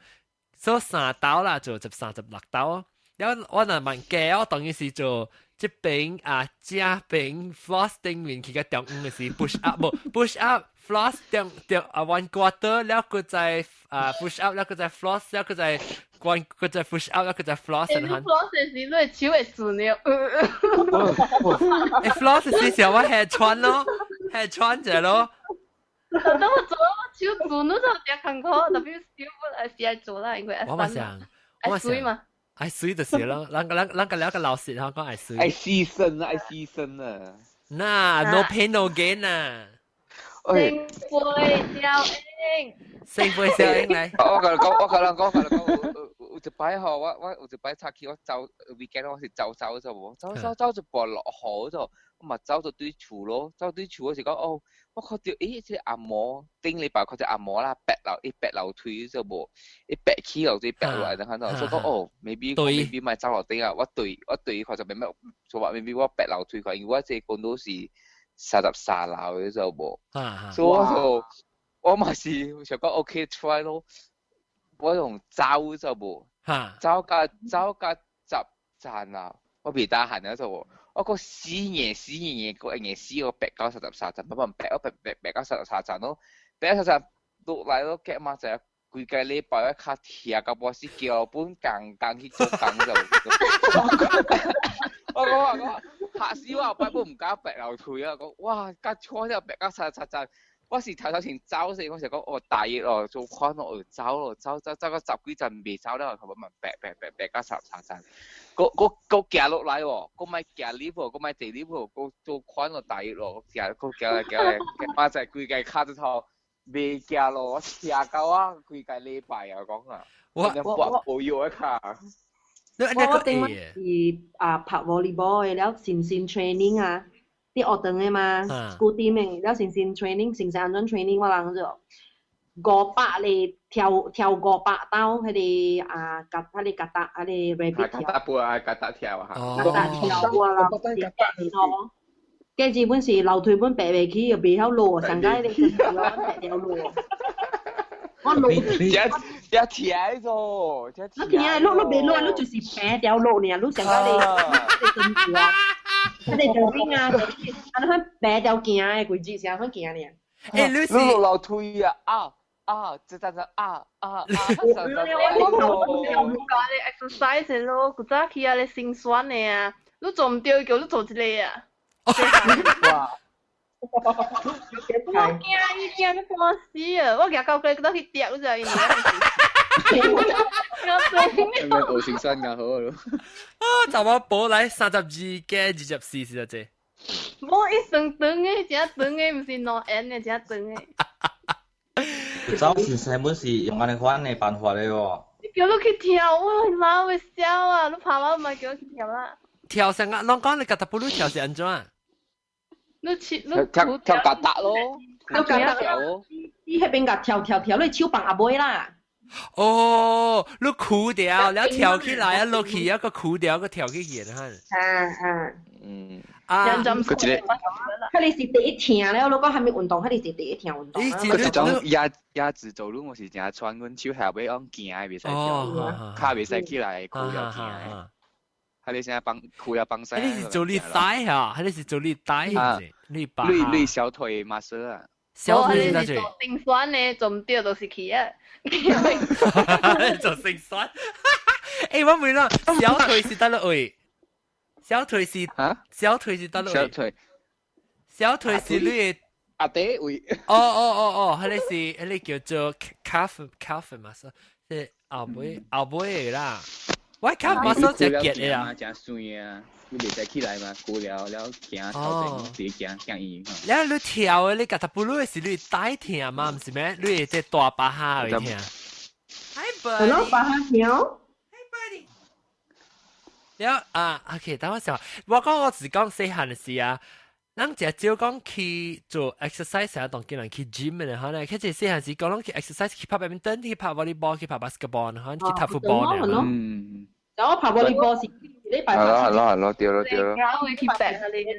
所以3刀啦，做36刀。แล้ว我若問嘅，我當然是做即邊加邊 floss 頂面佢嘅中午嘅是 push up， 冇 push up floss 中one quarter， แล้วก็再push up， แล้วก็再 floss， แล้วก็再個再 push up， แล้วก็再 floss， 然後 floss 嘅時，你手會轉了。floss 嘅時候我係穿咯，係穿着咯。等我做我手轉，你就點看過？特別手本係係做啦，因為我嘛想，愛水嘛。愛水就是咯，咱個了個老師講愛水。愛犧牲啊，愛犧牲啊。嗱 ，no pain no gain 啊。成杯效應。成杯效應嚟。我講，有一擺吼，我有一擺出去，我走 weekend 我是走咗喎，走就播落雨咗，我咪走到對厝咯，走對厝嗰時講哦。我看到即阿嬷頂禮拜看到阿嬷啦，白樓梯就無，白起樓梯白落嚟，看到，所以講哦 ，maybe 咪走落頂啊！我對佢就咩咩，所以話 maybe 我白樓梯佢，因為我即講到是33樓嘅就無，所以我咪是想講 OK try 咯，我用走就無，走加10站啊，我未得閒啊就無。我個死嘢個嘢死我白交33站，不過白交33站咯，白交33站落嚟咯，夾嘛就係規個禮拜一卡貼個波士叫本更去做更就。我講嚇死我，不過唔敢白流退啊！講哇，加錯咗白交33站，我是頭前走時，我成講我大熱咯，做寬咯，走個10幾站未走咧，頭問白交33站。個行落嚟喎，個咪行 lift 喎，個咪坐 lift 喎，個做寬落大熱咯，行，嘛就係規個卡咗頭未行咯，我行夠啊，規個禮拜啊講啊，我要一卡。我頂日是拍 volleyball 嘅，了線 training 啊，啲學堂嘅嘛 ，school team 嘅，了線 training，線安裝 training 我諗咗500嚟跳500刀，佢哋夾達，佢哋 rabbit 跳。夾達跳啊！夾達跳啊啦，咯。跟住本是樓梯本白未起，又未曉落，上街你就跳白條落。我落一跳咗，你聽，你未落，你就是白條落呢，你上街你跟住啊，佢哋就邊啊，你看白條行嘅，佢只成樣行呢。誒，你落樓梯啊！即係我唔教你 exercise 咯，古早起啊你心酸嘅啊，你做唔到叫你做一個啊。哇！我驚你怕死啊！我行到佢都去掉咗佢。係咪好成身㗎？好咯。就我補嚟32嘅24是啊姐。冇一長長嘅，只長嘅唔是 no end 嘅，只長嘅。走是根本是用安尼款嘅辦法嚟喎。你叫我去跳，我老會笑啊！你怕我唔係叫我去跳啦。跳成啊！啷講你吉達布魯跳是安怎啊？你跳格達咯，跳格達咯，你喺邊個跳，你手放阿妹啦。哦，你箍掉，然後跳起來啊，落去一個箍掉，個跳起嘅哈。佢哋是第一聽咧，如果還沒運動，佢哋是第一聽運動。佢種鴨子走路，我是成日穿阮手下尾往行，袂使跳，腳袂使起來，褲要行。佢哋成日幫褲要幫曬。你是做你帶啊？你是做你帶你把。你小腿 muscle 啊？小腿是做性酸咧，做唔到就是去啊。做性酸。誒，我問啦，小腿是得了位？小腿是小腿是得了位？小腿是你嘅阿弟位。哦，迄個叫做 calf muscle， 即後背嘅啦。我 calf muscle 就結嘅啊。真酸啊！你袂使起來嘛，過了行頭前自己行醫。然後你跳嘅，你吉他不如是你帶聽嘛，唔是咩？你即大把下去聽。Hi buddy。攞把下跳。然後OK，等我想，我是講細漢嘅事啊。咱只少講去做 exercise 啊，當見人去 gym 嘅可能，佢只細漢時講去 exercise 去拍 badminton，去拍 volleyball，去拍 basketball，可能去踢 football 嘅。然後拍 volleyball 是禮拜係咯，對咯。然後會去白下你入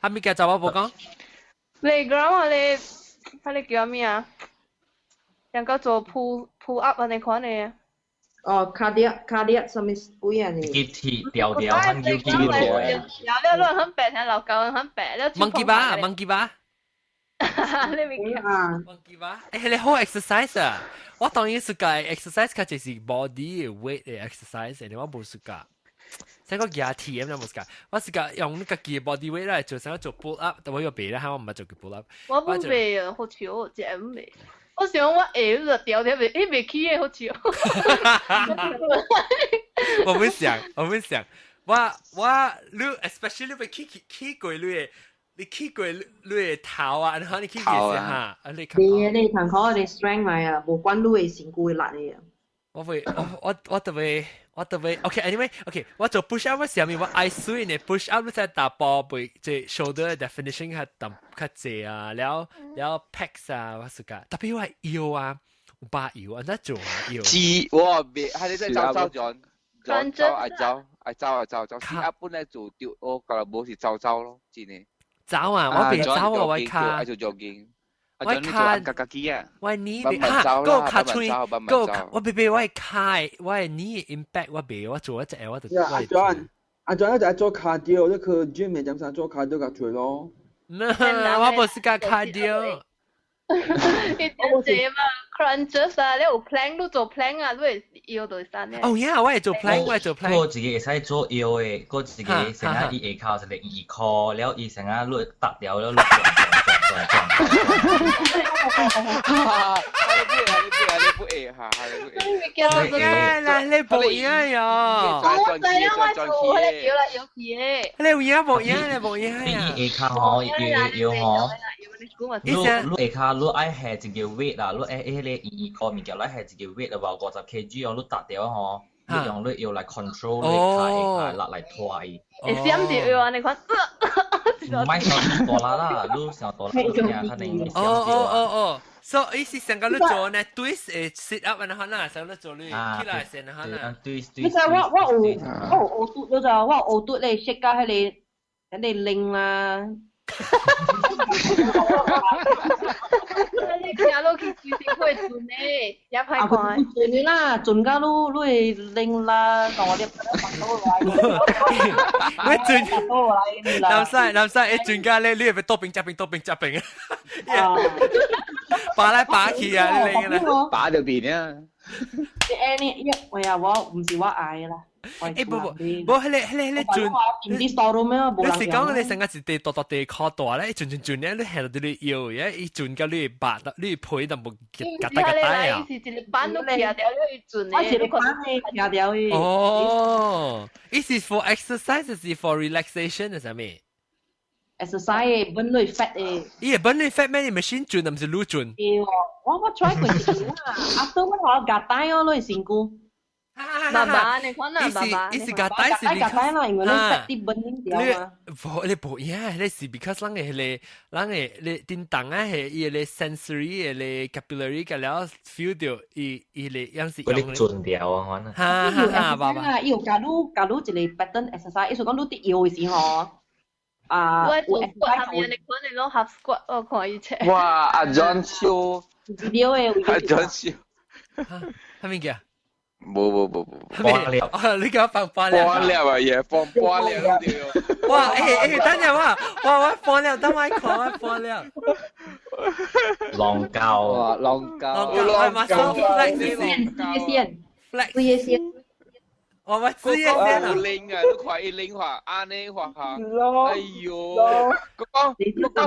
係咪嘅就我冇講？playground 你叫咩啊？人家做 pull up 啊，你看你。哦，cardiac 上面幾啊你？機體調很有機會嘅。有啲很白，睇老舊很白。monkey bar。你未講？monkey bar，你好 exercise 啊！我當然是計 exercise，佢就是 body weight 嘅 exercise，你我冇是計。成個廿 TM 都冇是計，我是計用自己 body weight 嚟做成做 pull up，但我有背啦，我唔係做叫 pull up。我唔背啊，好潮，真唔背。我想我下就掉掉未起嘅好笑。我唔想，我你 especially 你起過你起過你頭啊，然後你起過先嚇，你睇下你 strength 咪啊，無關你嘅身軀力嘅。我特別 OK，anyway， 我做 push up 嘅時候，我 I 水呢 push up 在打波背，即 shoulder definition 較濟啊，แล้ว pecs 啊，我是個特別話腰啊，有把腰啊，那做啊腰。我別，係你真係走，試一般咧做掉，我覺得冇是走咯，真係。走啊，我別走啊，我卡。做 jogging。我卡，我呢邊個卡吹，個我別我卡，我呢 impact 我別我做一隻我就。阿 John 就係做 cardio，你去 gym 咪點解做 cardio 嘅做咯？我冇試過 cardio。你做嘛 crunches 啊，你有 plank 都做 plank 啊，都係腰度生咧。哦呀，我係做 plank，我自己會使做腰嘅，我自己成日伊下靠就嚟二靠，然後伊成日攞搭掉咗攞。你冇嘢呀？你冇嘢呀？你下靠要嗬？你下靠你愛係一個 weight 啊，你愛你二靠物件，你係一個 weight 啊，話50 kg 用你搭掉嗬，你用你要嚟 control 你下落嚟拖伊。你閃住要你看。唔係上多啦，你上多啦，你肯定哦。So 意思成個你做呢 twist sit up 然後呢，成個做你起來先然後呢。twist。你就我有學嘟，你就我學嘟你識加喺你拎啦。你行落去最少會轉咧，也派看。轉你啦，轉家你拎啦，我哋拍到來。你轉，南西，你轉家咧，你係咪多兵夾兵啊？拔來拔去啊，你拎啦，拔到邊啊？你我唔是我嗌啦。迄陣，啲 store 咩？你是講你成個是地大靠大咧，轉咧，你係到你搖嘅，一轉到你白，你配就冇夾帶啊。是一個板都騎掉咗一轉我是你板你騎掉去。哦，Is it for exercise? Is it for relaxation? 係咩？exercise 本來 fat 嘅。咦，本來 fat 咩？你 machine 轉定是擼轉？我 try 過一次啦，after 我夾帶我攞身軀。爸爸，你看啊，爸爸，意思夾帶是夾帶啦，因為你 fat 啲本條嘛。你冇呀，你是 because 人你電動啊係伊個 sensory 個 capillary 嘅了 feel 到伊個樣是用。嗰啲轉掉啊，可能。哈，爸爸。伊有假如一個 pattern exercise，意思講你啲搖嘅時候。我做 squat 下面，你看你攞 half squat，我看以前。哇，阿 John 超，video 嘅，阿 John 超，係咩嘅？冇，幫料，你講放幫料啊嘢，放幫料啲。哇，等陣我幫料，等我講我幫料。浪膠啊，浪膠，我馬上 flex 先。我知呀，好拎啊，都快一拎話，安尼話下，哎呦，嗰個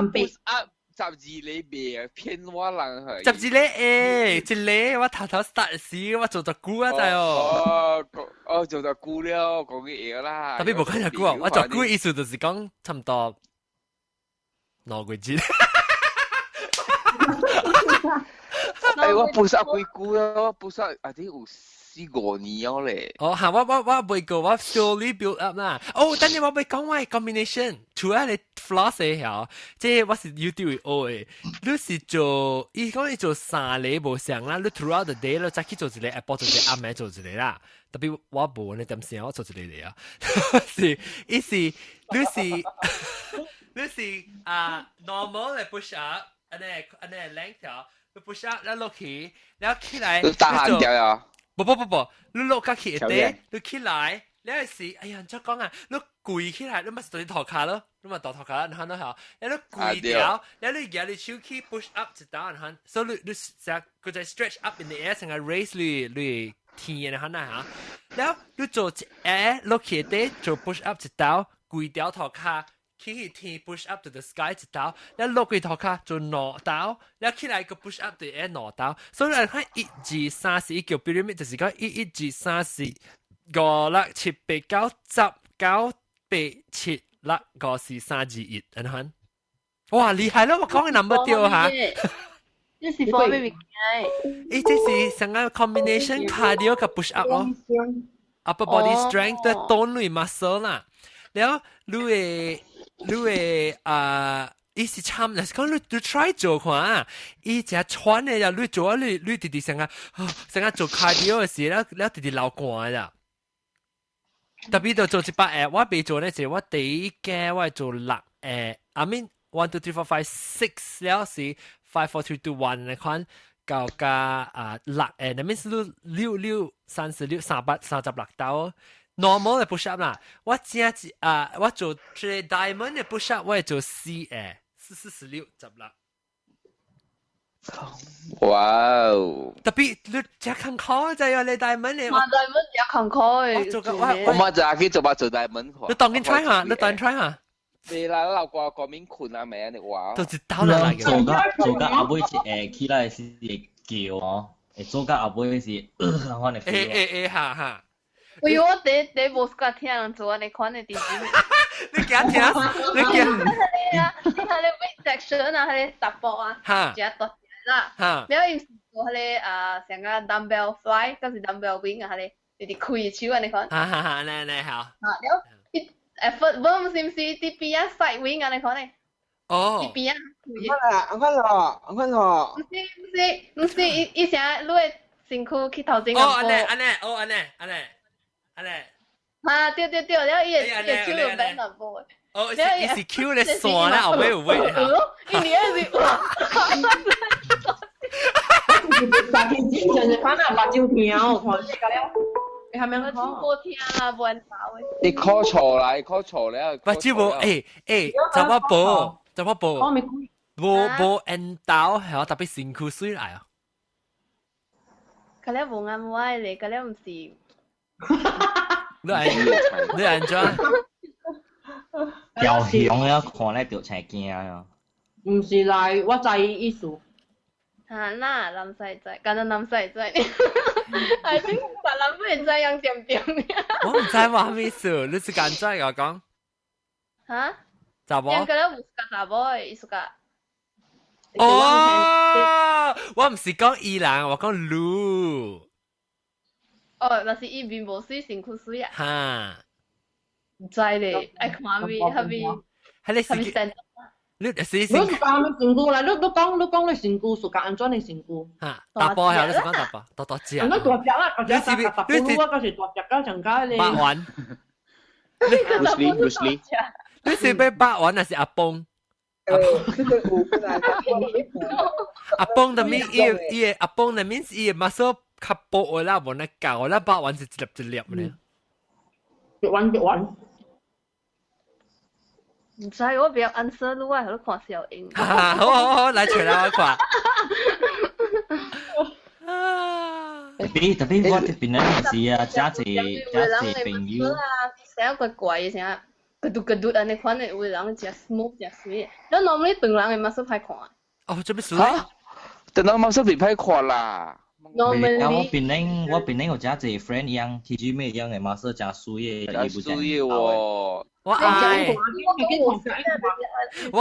push up 12里邊啊，騙我人係。12里一里我頭 start 時我做咗久啊，仔哦。哦，做咗久了，講嘅嘢啦。特別冇講咗久啊，我做久意思就是講差唔多2個月。哎，我 push up 幾久咯 ，push up 啊啲有。4-5年咗咧。哦，嚇！我未個，我 slowly build up 啦。哦，等陣我未講我 combination，除咗你 floss 嘅嚇，即係我是 YouTube 學嘅。你是做，伊講你做3個無相啦，你 throughout the day 你再去做一個 apple 做一個，暗暝做一個啦。特別我無你點先，我做一個嚟啊。是，伊是，你是normal 嘅 push up，安尼 length 條，你 push up 你落去，然後起來，你打橫掉啊？不，你落架起地，你起來，你係時，哎呀，再講啊，你跪起來，你咪做啲頭卡咯，你咪倒頭卡，然後好，然後跪掉，然後你舉你手去 push up 一刀，然後，所以你成個在 stretch up in the air，成個 raise 你天然後嚇，然後你做落起地做 push up 一刀，跪掉頭卡。起天 push up to the sky 一刀，你落去頭卡做兩刀，你起來個 push up 對兩刀，所以你看1、2、3、4叫 pyramid 就是講1、2、3、4、5、6、7、8、9、10、9、8、7、6、5、4、3、2、1，你看，哇厲害咯！我講嘅 number 掉嚇，這是 for baby 誒，這是成個 combination cardio กับ push up 咯 ，upper body strength 對鍛鍊 muscle 啦，然後你伊是參，就是講你 try 做看啊，伊只喘嘅呀，你做你直直成個做 cardio 嘅時，你直直流汗啦。特別就做一百我未做呢，就我第一嘅我係做6I mean 1 2 3 4 5 6了是5 4 3 2 1你看搞加6that means 6 36 38 36刀。normal 嘅 push up 啦，我做最 diamond 嘅 push up， 我係做4 46 16。哇哦！特別你只坎坷就係你 diamond 嘅。diamond 有坎坷。我咪就係去做diamond。你當緊 try 下，你當緊 try 下。未啦，我留個面困啊名你話。都是刀嚟嘅。做個阿妹是起來是叫哦，做個阿妹是我哋。嚇。喂，我第無個聽人做你看你電視。你驚聽？你驚？你睇你 weight section 啊，係你十步啊，只多啦。然後有時做係你成個 dumbbell fly，嗰時 dumbbell wing 啊，係你哋開手啊，你看。你好。然後effort 唔是唔是啲邊啊 side wing 啊，你看你。哦。啲邊啊？我看咯。唔是，以前你嘅身軀去頭前個。安尼。啊，對，然後伊個手就變落步。哦，伊是 Q 咧線啦，後尾有位嚇。伊年係哇！但係之前就翻嚟辣椒片，我看呢個咧，你係咪我冇聽啊？冇人打喂。你 call 錯啦，你 call 錯咧。辣椒冇，就我報，冇引導係我特別辛苦水嚟啊。佢咧冇啱冇愛嚟，佢咧唔是。你安怎？條熊啊，看咧就成驚啊！唔是啦，我知意思。嚇啦，諗細仔，簡單諗細仔。I think 白諗不然真樣點點。我唔知話咩事，你是敢再我講？嚇？查某？yang kena suka saboy, suka。哦，我唔是講伊人，我講路。哦，那是伊面無水，身軀水啊。哈。唔知咧，愛看咪，係咪？係你係咪成？你是你講你身軀啦，你講你身軀，屬安怎你身軀？嚇，大波係你是講大波，多隻。咁大隻啦，大隻大隻，我嗰時大隻噶，上街你。百萬。Bruce Lee。你是被百萬還是阿崩？阿崩的面伊阿崩的面伊嘛說較薄啦，無那舊啦，百萬是一粒一粒咧。別玩。唔知我比較 answer 路啊，喺度看小英。好，來出來我看。特別我哋邊咧是啊，假係朋友。成個怪成啊，gedut安尼款嘅有人食 smoke 食水，咱 normally 長人嘅 muscle 歹看。哦，做咩水？但係 muscle 唔歹看啦。normally 我邊咧有假係 friend 一樣，體脂咩一樣嘅 muscle 真水嘅，水嘅喎。我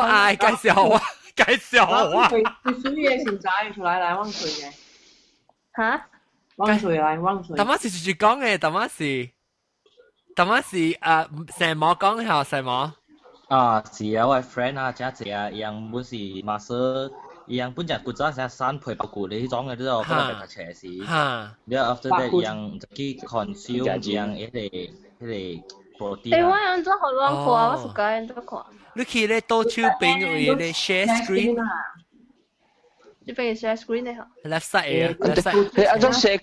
愛介紹我。水嘅先仔出來汪水嘅。嚇？汪水嚟，汪水。但係是住講嘅，但係成毛講下成毛。啊，是啊，我 friend 啊，假係啊，樣本是 muscle，樣本就骨質成山培白骨你種嘅都可能係斜視。然後 after that 樣就去 consume 樣一個。台灣人做好亂看，我暑假人做看。你去咧多手邊有咧 share screen， 呢邊 share screen 咧嚇。left side 啊，你按照 share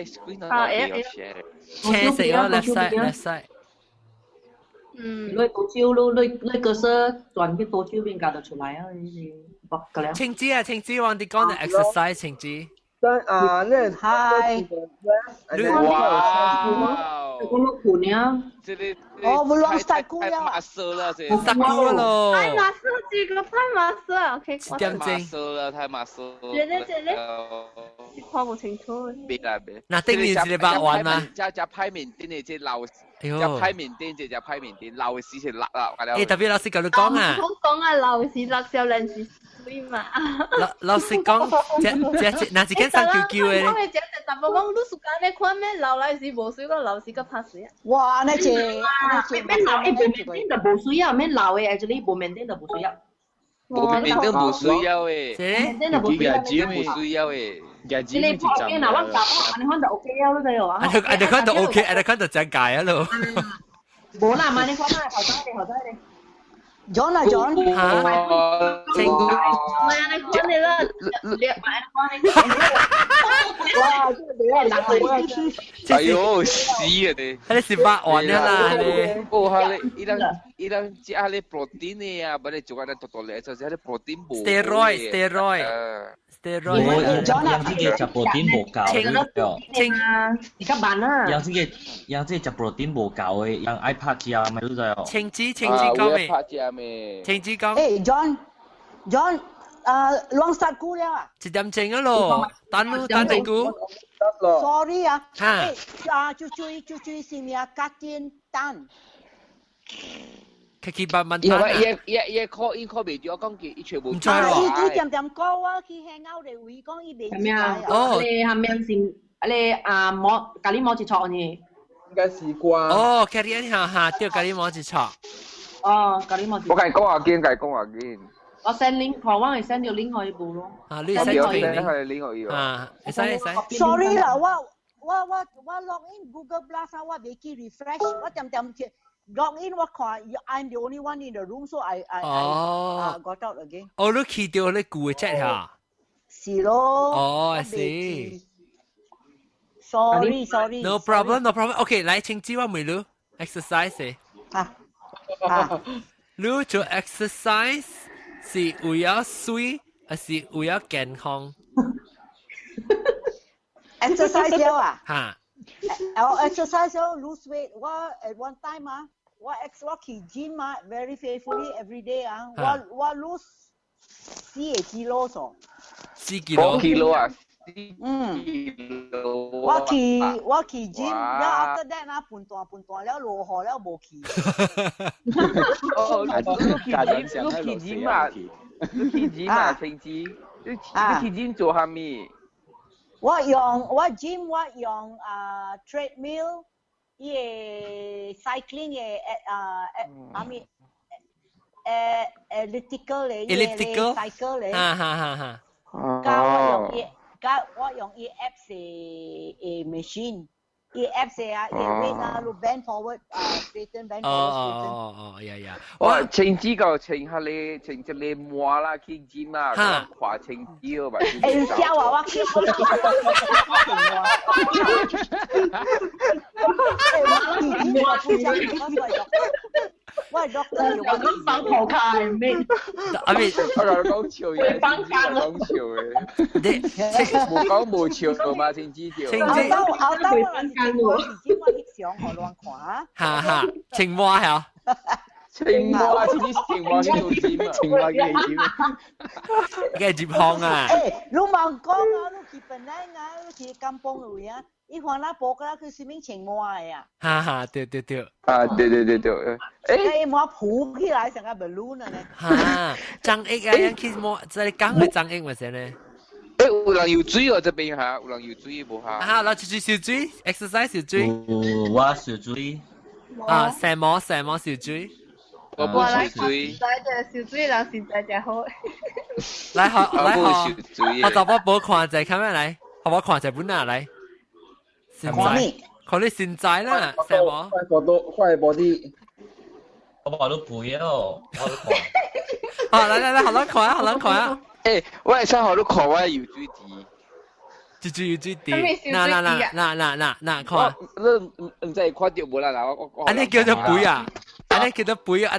screen 啊，share 食咗 left side。你多手，你個是轉去多手邊搞得出來啊？你博個了。青枝，我哋講嘅 exercise 青枝。那嗨，哇！我攞盤啊！哦，我攞晒股呀！拍攝啦，這殺菇咯！拍馬斯幾個拍馬斯啊？OK，點正？拍攝啦，太拍攝。這裡，看不清楚。別啦別。那頂年是你百萬嗎？只派面店你只流，只派面店只派面店流事情辣啦，誒，特別老師教你講啊！講啊，流事辣少人是水嘛。老師講，那是間生叫嘅咧。我係只大部講，你暑假你看咩流來是無水，個流是個拍水啊。哇，那只咩流誒？面就無水啊！咩流誒？actually 冇面就無水啊。冇面都冇需要誒。面就無水啊！冇需要誒。你破邊嗱，我打你看就 OK 啊，你睇啊。你看到 OK，你看到正解啊咯。冇啦，買你看啦，後生你。John 啊 John，嚇，正解。唔係啊，你講你啦，你買哇，這個你係難睇。哎呦，死啊你！你是百萬啦你。哦，伊人只係你 protein 嘅啊，唔係做緊多咧，就係你 protein 冇。steroid。有啲嘅就 protein 無夠嘅，而家辦啦。有啲就 protein 無夠嘅，有 iPad 啊，咪都就。青枝講咩？青枝講。誒 John，long start 股了啊？一點鐘啊咯，等你估。Sorry 啊，就注意是咪啊？加點單。佢百萬單啊！伊 call 未咗，講佢全部。唔錯喎。伊點高啊？佢 hang out 嚟會講伊未。係咩啊？哦，你下面先，你摸咖喱摸一撮呢？應該試過。哦，咖喱嚇，掉咖喱摸一撮。哦，咖喱摸一撮。我講下見。我 send link，我係 send 條 link 去報咯。啊，你 send 條 link 啊，你 send。 Sorry 啦，我 log in Google Plus 啊，我未記 refresh， 我點 log in 我看 I'm the only one in the room so I got out again。哦，你去掉你估嘅 chat 嚇。是咯。哦，I see。Sorry。No problem。OK， 來請知我未錄 exercise。你做 exercise 是為咗水，還是為咗健康 ？exercise 了啊？嚇。exercise lose weight 我 at one time 我 去 gym very faithfully every day 我 lose 4 kilo 咗4 kilo 啊我去 gym แล้ว after that 半段แล้ว落河แล้ว冇去你去 gym 成績你去 gym 做下咩我 gym 我用treadmill 伊個 cycling 嘅elliptical 嚟 cycle 嚟我用伊 apps 嘅 machine 伊 apps 伊 weight 路 bend forward straighten bend forward 呀我成績個成下你成隻你摸啦去 gym 跨成績吧笑我去我係 doctor 用緊幫頭卡咩？阿咪，我講笑嘅，講笑嘅，冇笑嘛，先知道。我上學亂看。哈，青蛙係青蛙，青蛙呢度點啊？青蛙嘅點啊？你問講你去本來你去kampung位伊看那報個佢是名青蛙呀。對。對。對。我抱起來成個 balloon 呢。張翼人去摸，即係講佢張翼咪先呢？有人要水這邊有人要水冇然後去小水 ，exercise 小水。我小水。射摸小水。我冇小水。小水人現在就好。來學，我就我看就看咩嚟？我看就本哪嚟？看你現在啦，射摸。快body。我話都背咯，我都看。來，學人看啊！我係想學到看我搖水池。搖水池。嗱，看。你唔知看到冇啦？我。安尼叫做背啊！安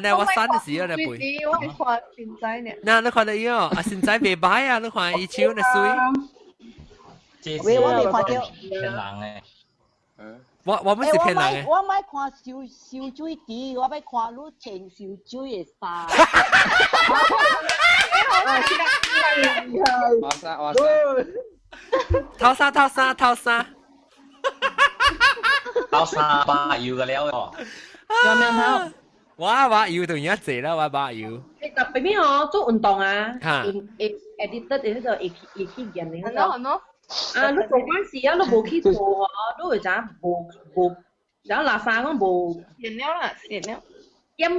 尼我生嘅時候你背。我看現在呢。嗱，你看到伊現在未歹啊！你看伊手你水。我未看到。騙人嘅。我們是騙人嘅。我咪看小水池，我咪看你穿小水嘅衫。偷沙。偷沙把搖嘅了喎。有咩偷？我搖同而家謝啦，我把搖。特別邊做運動啊？editor 呢個會去人嚟嗰度。你做關事你冇去做你會咋冇有垃圾講冇完了啦，完了。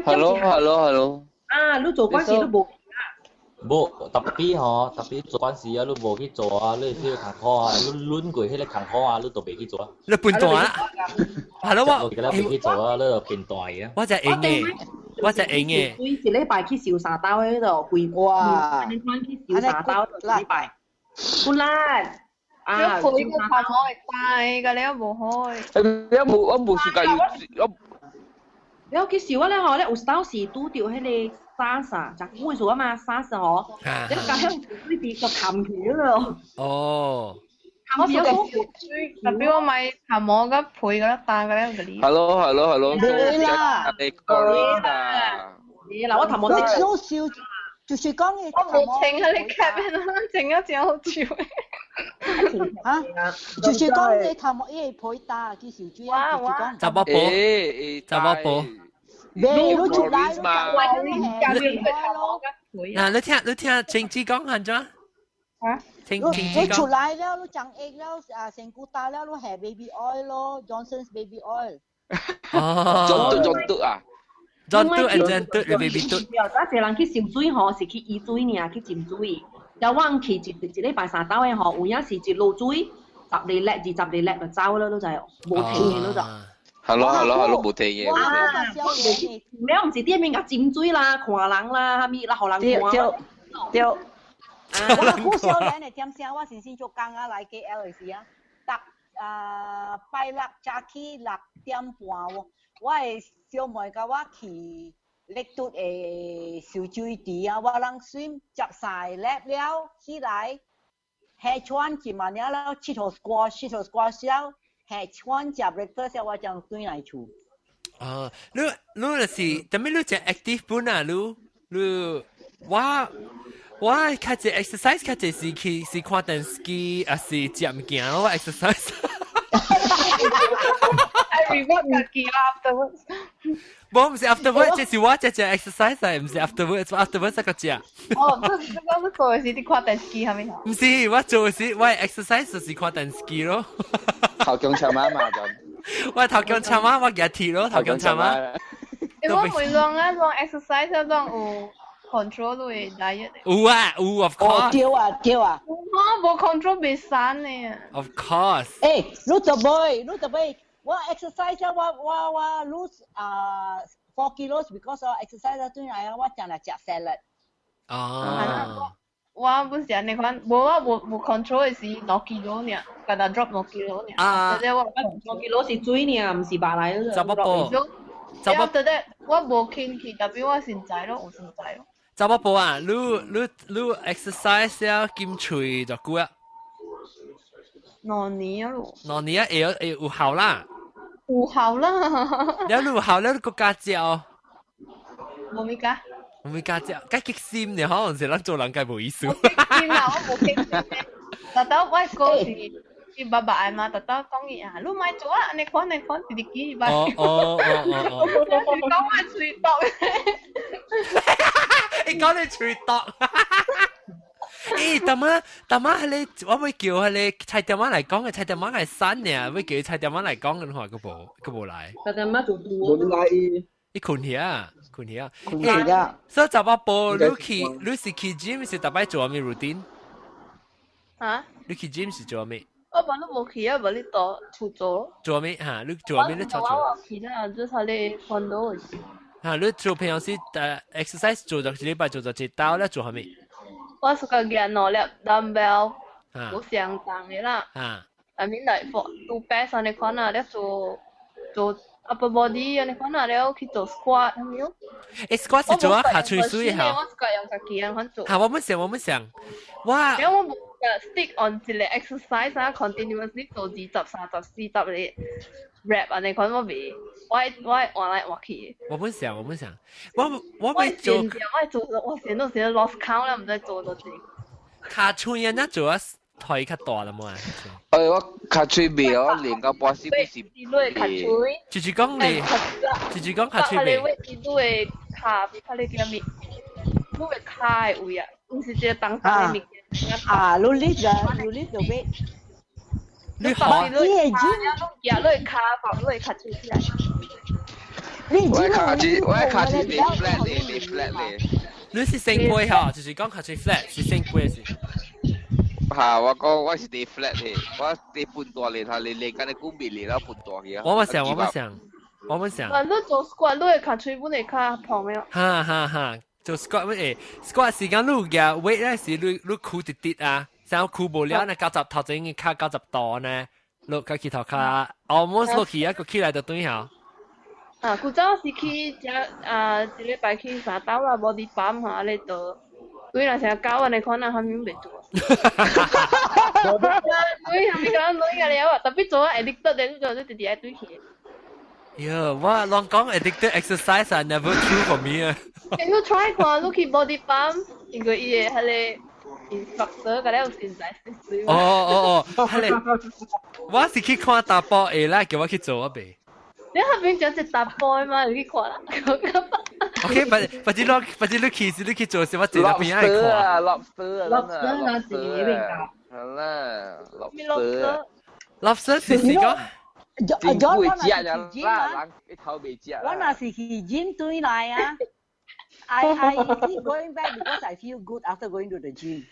Hello。你做關事都冇。冇特別做關事你冇去做你去坎坷你亂過迄個坎坷你都未去做你笨蛋啦。係咯，我未去做你就變大嘅。我就應嘅。每一禮拜去燒沙刀喺度跪哇！你翻去燒沙刀禮拜。好啦。要陪個頭我係大㗎，你都冇開。我冇時間要。你有去燒咧？我咧有當時拄到迄個沙沙，就會做啊嘛，沙沙嗬。你咁樣呢啲就冚起咯。哦。我做嘅特別我買鹹網嘅配嘅大嘅咧嗰啲。Hello。對啦。嗱，我鹹網你做燒，就是講你我冇整喺你 cap 啦，整一隻好笑。就是講你頭毛伊會配搭啲小豬啊，就是講。雜波。你出來嘛？嗱，你聽政治講係點啊？你出來了，你長egg了，成股大了，你係 baby oil 咯 ，Johnson's baby oil。John 嘅 baby 嘟。有陣人去燒水嗬，是去醫水呢，去浸水。有我去一禮拜三刀嘅嗬，有影是一路水，10厘叻20厘叻就走啦，都就係冇停嘅都就。Hello，冇停嘅。你唔是啲面個浸水啦，看人啦，咪啦，學人看。對。我好少人嚟點聲，我先做工來 KL 時拜六早起6點半喎，我係小妹甲我去。你都燒水池我人選執晒叻了起來，下穿幾萬了，七頭 squash 了，下餐食 breakfast 我將轉來厝。你是，但係你只 active 本啊，你我較只 exercise 較只是看電視，還是食物件咯 exercise。I reward 自己 afterwards。唔是 afterwards，即是我只 exercise，唔是 afterwards 一個只。哦，你講做嘅是啲看電視係咪？唔是，我做嘅是我 exercise 就是看電視咯。頭強長媽嘛就。我頭強長媽，我日鐵咯，頭強長媽。我每當exercise 有 control 到嘅 diet。有 of course。對啊。冇 control 未散呢。Of course。你做咩？我 exercise 我 lose 4 kilos because of exercise 對嚟我淨係食 salad。我本時你看，冇 control 嘅是6 kilo 呢，個但 drop 6 kilo 呢。即係我6 kilo 是水呢，唔是白來嘅。怎麼報？after that 我冇傾去，特別我現在咯，我現在咯。怎麼報啊？你 exercise 要兼隨就久啊？2年咯。2年會有效啦。有效啦。有效咧，個家教。冇咩㗎？冇咩家教，梗係激心嘅，可能是咱做人梗係冇意思。激心啊！我冇激心嘅。特登我嗰時伊爸爸嘛，特登講伊啊，你咪做啊，你看自己吧。哦。你講我嘴毒。你講你嘴毒。大媽係你，我會叫係你菜店媽嚟講嘅，菜店媽係新嘅，會叫菜店媽嚟講嘅話，佢冇嚟。菜店媽做多。冇嚟。你困起啊？所以就話報你是去 gym 是特別做咩 routine？ 嚇？你去 gym 是做咩？我本來冇去啊，本來到出做。做咩嚇？你做咩？你做？我去啦，就是你看到嘅。嚇！你做平常時exercise 做就一禮拜做就一刀咧，做係咩？我是個嘅攞粒 dumbbell， 好相當嘅啦。I mean like for 做 best 你看啊，你做 upper body 你看啊，你去做 squat 係咪有？squat 是做啊，下垂水嚇。我 squat 用自己人肯做。嚇！我唔想，哇！因為我冇stick on 一個 exercise 啊 ，continuously 做20、30、40嘅 rep 啊，你看我未？我換來換去。我唔想，我未做。我成都 lost count 啦，唔知做到幾。卡吹啊，那做啊台較大啦嘛。我卡吹未哦，連個波士不是。你攞卡吹。就是講卡吹未。你攞卡，卡你叫咩？攞卡嘅位啊，唔是只當當嘅物件。你呢個位。你好。你攞卡，攞卡吹起來。我卡住 flat 咧。你是升杯嚇，就是講卡住 flat 是升杯是。嚇！我講我是地 flat 咧，我地半大嚟，睇你緊你估未嚟啦半大嘅。我唔想。你做 squat 你卡吹本嚟卡旁咩？哈！做 squat squat 時間你嘅 weight 咧是你箍啲啊，想箍無了呢90頭前嘅卡90度呢，落個起頭卡 almost 落去一個起來就對下。古早是去一禮拜去3刀啦，body pump 嚇你做，對啦，成日教你看下後面未做。對，後面講對嘅了，特別做addicted 嘅，你做你直接對起。Yeah， 我亂講 addicted exercise are never true for me 啊。Can you try 看，你去 body pump，因為伊個係你 instructor，嗰啲有現在識。係我是去看打波誒啦，叫我去做啊唄。你後邊講只打波嘛，你去看啦。OK，不知你去做時，我自己邊樣去看。lobster 那是邊個？係啦 ，lobster 是講。John 會食呀啦，一頭未食。我那是去 gym 對嚟啊。I keep going back because I feel good after going to the gym.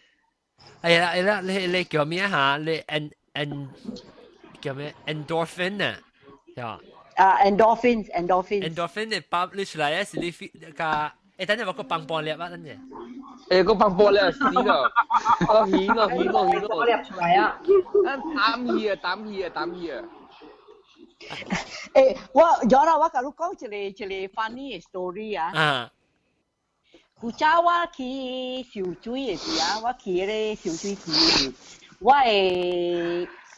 係啦，你叫咩嚇？你叫咩 endorphin 啊？係endorphins。endorphin 你爆你出來咧是你個等陣我個棒棒粒啊，等陣。個棒棒粒死咯！我起咯！我粒出來啊！膽氣啊！我甲你講一個 funny 嘅 story 啊。古早我去游水嘅時啊，我去迄個游水池，我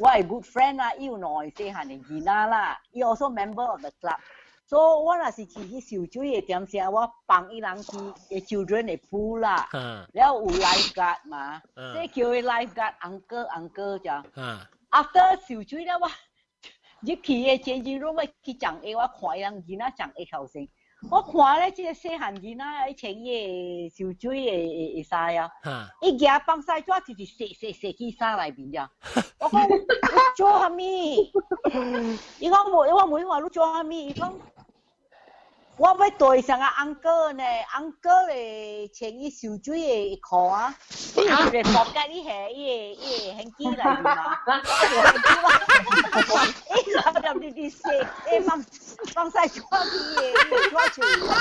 我係 good friend 啦，要內細漢嘅囡仔啦，伊 also member of the club。所以我若是去小水嘅點時，我幫伊人去嘅 children 嘅 pool 啦，然後有 lifeguard 嘛，即係叫佢 lifeguard uncle 咋。After 小水咧，我入去嘅 changing room 去講嘢，我看人囡仔講嘢頭先。我看咧，即個細漢囡仔喺穿伊小水嘅衫啊，伊夾放曬咗就是射去衫內邊咋。我講你做蝦米？伊講我問話你做蝦米？伊講我要對上個 uncle 呢 ，uncle 咧穿伊小水嘅褲啊，伊就係放喺伊係伊hand機內邊嘛，伊就入啲射，放曬咗啲嘢，抓住啦。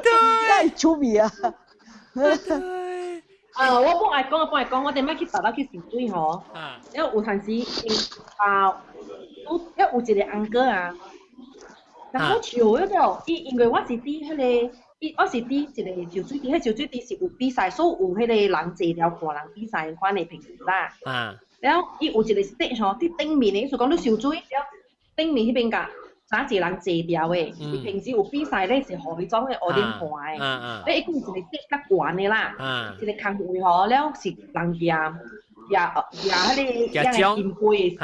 真係出名啊！我幫愛講，我哋咪去大陸去小水嗬，因為有陣時因為有一個 uncle 啊，但好笑嗰度，因為我是啲迄個，我是啲一個小水啲，迄小水啲是有比賽，所以有迄個人坐了看人比賽款嘅平時啦。然後伊有一個 stage 嗬，啲頂面嘅，意思講你小水，然後頂面迄邊架。哪一個人坐掉誒？伊平時有比賽咧，是互迄種嘅學點看誒。你一共一個跌較懸嘅啦，一個空位吼，了是人贏迄個贏金杯嘅事。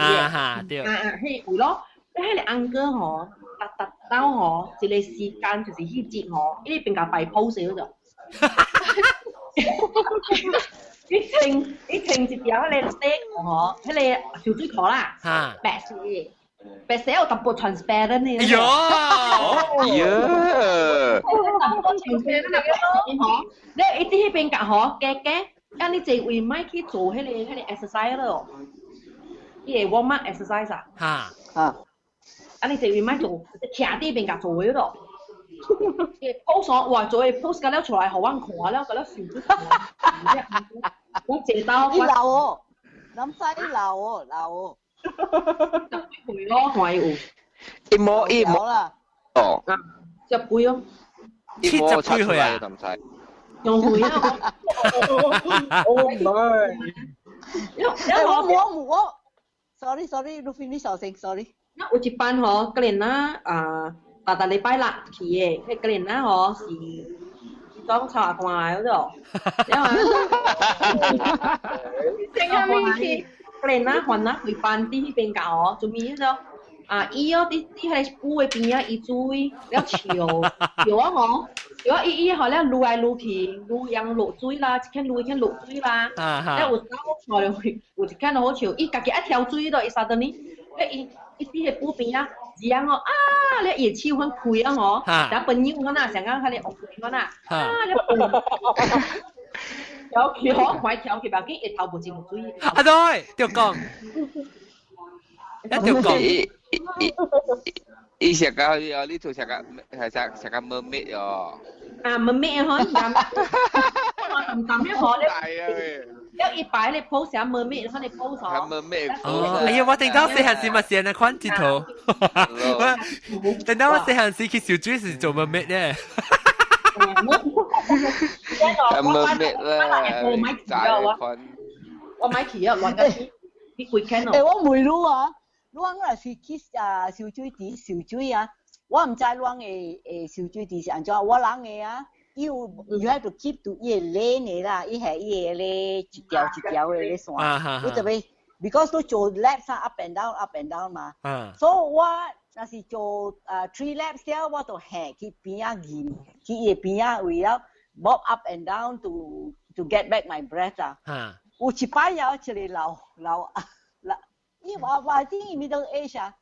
迄位咯，迄個安哥吼，特到吼，一個時間就是迄節吼，伊邊甲擺 pose 嗰度。伊穿一條迄個底吼，迄個小水褲啦，白色嘅。白色有淡薄 transparent 嘅。喲，transparent 嚟嘅咯。你一啲迄邊夾嗬，夾，啊你坐位咪去做迄個 exercise 咯，伊個 warm up exercise 啊。啊你坐位咪做，徛啲邊夾做嗰度。post 哇，做 post 嗰了出來好玩看了，嗰了笑咗。我坐到。你老哦，諗晒你老哦。十倍咯，還有。一模啦。哦。10倍咯。70倍去啊？用倍啊！Oh my！ 我 sorry，你 finish 先 ，sorry。有一班嗬，個人啦大禮拜六去嘅，迄個人啦嗬是裝茶館嗰度，因為。個人啦，還啦，回班啲邊架哦，做咩咯？伊哦，啲喺湖嘅邊啊，伊水了潮啊嗬，如果伊後咧擼來擼去，擼樣落水啦，一間擼一間落水啦，咧有好潮咧，有一間好潮，伊家己一條水咯，伊三等呢，咧伊啲喺湖邊啊，這樣哦，咧熱氣很開啊嗬，然後朋友嗰嗱，成間喺你屋企嗰嗱，咧。有佢可快跳佢把機一頭部節目注意。啊對，條講，一條講。伊成個呢條成個係成個 mermaid 哦。mermaid 嗬，咁可咧。一擺你 post 下 mermaid，可你 post 咗。mermaid。哎呀，我定到細漢時咪成日看截圖。定到我細漢時去小水時做 mermaid 咧。我買旗啊，亂嘅啲貴 can 咯。我未攞啊，攞我是去小水啊，我唔知攞嘅小水池是安怎，我諗嘅啊，you have to keep to 伊個鏈嘅啦，伊係伊個咧一條嘅線，你特別 because 都做 laps up and down 嘛，所以我。若是做3 laps 了，我就下去邊啊見，去伊邊啊位了 bob up and down to get back my breath 啊。有一擺有一個老，伊話啲 middle age 啊，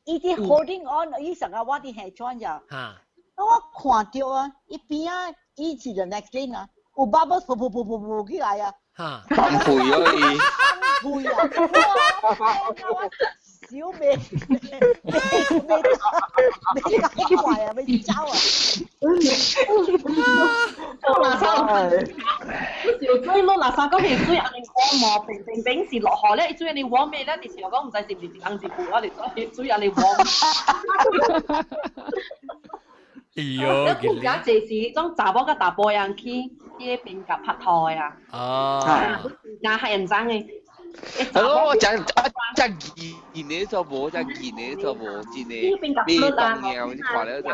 伊啲 holding on， 伊成個我啲下穿呀。我看到啊，伊邊啊，伊是 the next lane 啊，有 bubbles 噗起來啊。崩潰咗伊。崩潰啊！小妹，你怪啊，你走啊！垃圾，小水攞垃圾嗰條水，你講磨平時落河咧，水你往咩咧？你時候講唔使是唔是硬是背啊？你水啊你往。喲，你而家就是種查某甲大波人去迄邊甲拍拖啊。哦。嗱係人爭嘅。係咯，我真見你就冇，真見你就冇，見你咩當嘢，我啲話咧就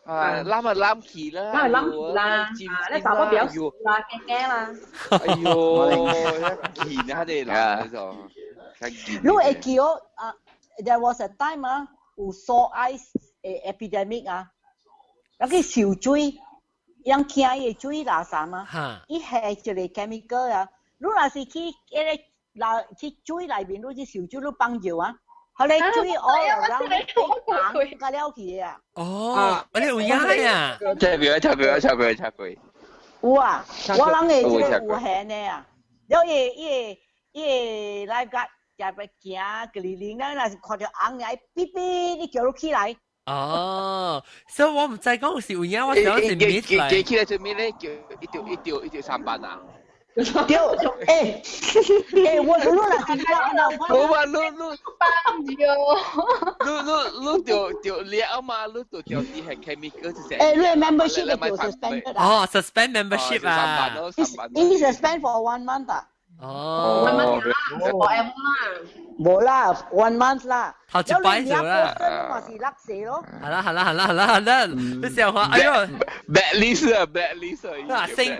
啊攬啊攬起啦，攬嚟攬去啦，你查某表示啦，驚啦。哎呦，一見啊你啦就，你會記我啊 ？There was a time 啊，有 sore eyes epidemic 啊，有啲小水，人聽嘅水垃圾啊，伊係一個 chemical 啊，你若是去去水內面，你啲小水你放尿啊，後來水all around 硬加了去啊。哦，你有影啊？插佢。有啊，我諗嘅即係有限嘅啊，了伊來個就係行個零零啦，若是看到硬嚟，嗶嗶，你叫佢起來。哦，所以我唔知講是有影，我想是 miss 嚟。記起來做咩咧？叫一條上班啊！對，我若是我話你掉裂啊嘛，你掉啲係 chemical 就成。你 membership 就 suspend 啊。哦 ，suspend membership 啊。He suspend for 1 month 啊。哦。1 month 啦，forever 啦。冇啦，1 month 啦。頭一擺咗啦。我是甩死咯。係啦，你成日話，哎呦 ，bad list 啊，升貴。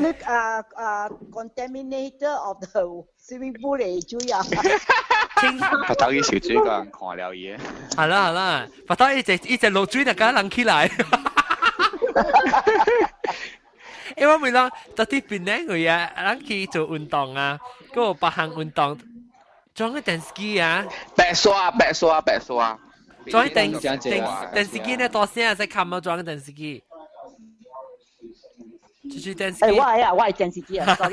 你contaminator of the swimming pool 嚟追啊。拍到啲小豬個人看了嘢。係啦，拍到一隻落水就梗人起來。因為咪啦，特啲邊咧佢啊，咱去做運動啊，嗰個八項運動，裝個電視機啊，白刷。裝電視機咧多聲在看冇裝個電視機，就是電視機。我係電視機啊 ，sorry，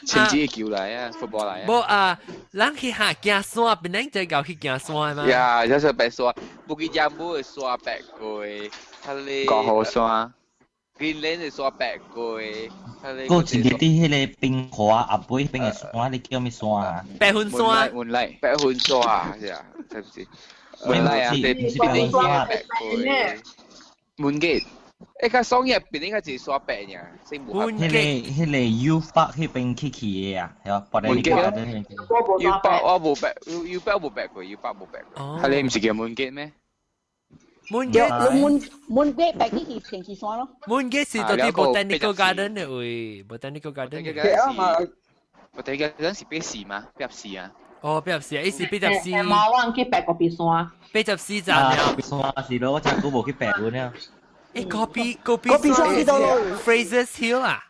前幾叫嚟啊，football 嚟啊。冇啊，咱去行行山，邊咧就搞去行山嘛。呀，有時白刷，不過也冇會刷白過。國號山 ，Greenland 係刷白過。嗰前幾啲迄個冰河啊，阿妹冰嘅山，你叫咩山啊？白雲山。白雲山啊，係啊，係唔係？門嚟啊，你邊刷白過？門機。一家雙入邊應該就刷白嘅，先冇。迄個 U 北迄邊起嘅啊，係啊，白門機啊。U 北我冇白 ，U 北冇白過 ，U 北冇白過。係你唔是叫門機咩？門機白啲係平時山咯。門機是到啲 botanical garden 嘅喂 ，botanical garden。botanical garden 是必試嘛？必入試啊？哦，必入試啊！呢是必入試。冇人去白嗰邊山。必入試站啊！山是咯，我真係冇去白嗰啲。誒，嗰邊山去到 Fraser Hill 啊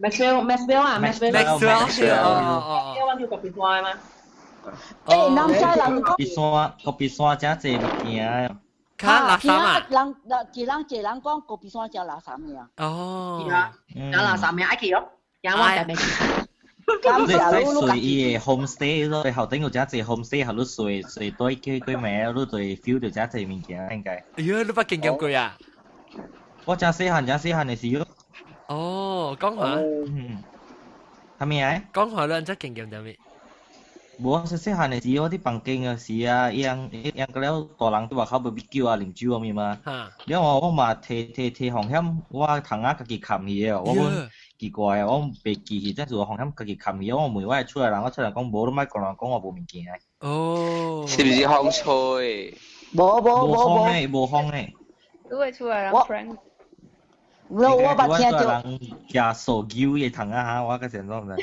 ？Maxwell 啊 ，Maxwell Hill 哦。要去嗰邊山嘛？南西人嗰邊山真係物件啊！卡垃圾啊！人講嗰邊山真垃圾嘅啊！哦，有垃圾咩？愛去咯，有我哋未。你睡伊個 homestay 咯，後頂有只隻 homestay，後你睡多幾暝，你對 feel 到只隻物件應該。哎呀，你不勁咁貴啊！我真細漢嘅時咯。哦，講下。係咪啊？講下啦，真勁咁點咩？冇細漢嘅時，我啲房間嘅時啊，樣個了大人都話口 BBQ 啊、啉酒啊咪嘛。然後我嘛摕紅險，我堂啊家己冚去啊，我講奇怪啊，我袂記起，真係紅險家己冚去，我問我出來人，我出來講無，都咪講人講我無物件啊。哦。是唔是風吹？冇風誒。都會出來人 friend。我捌聽到。人加手球嘅堂啊嚇，我個先講嘅。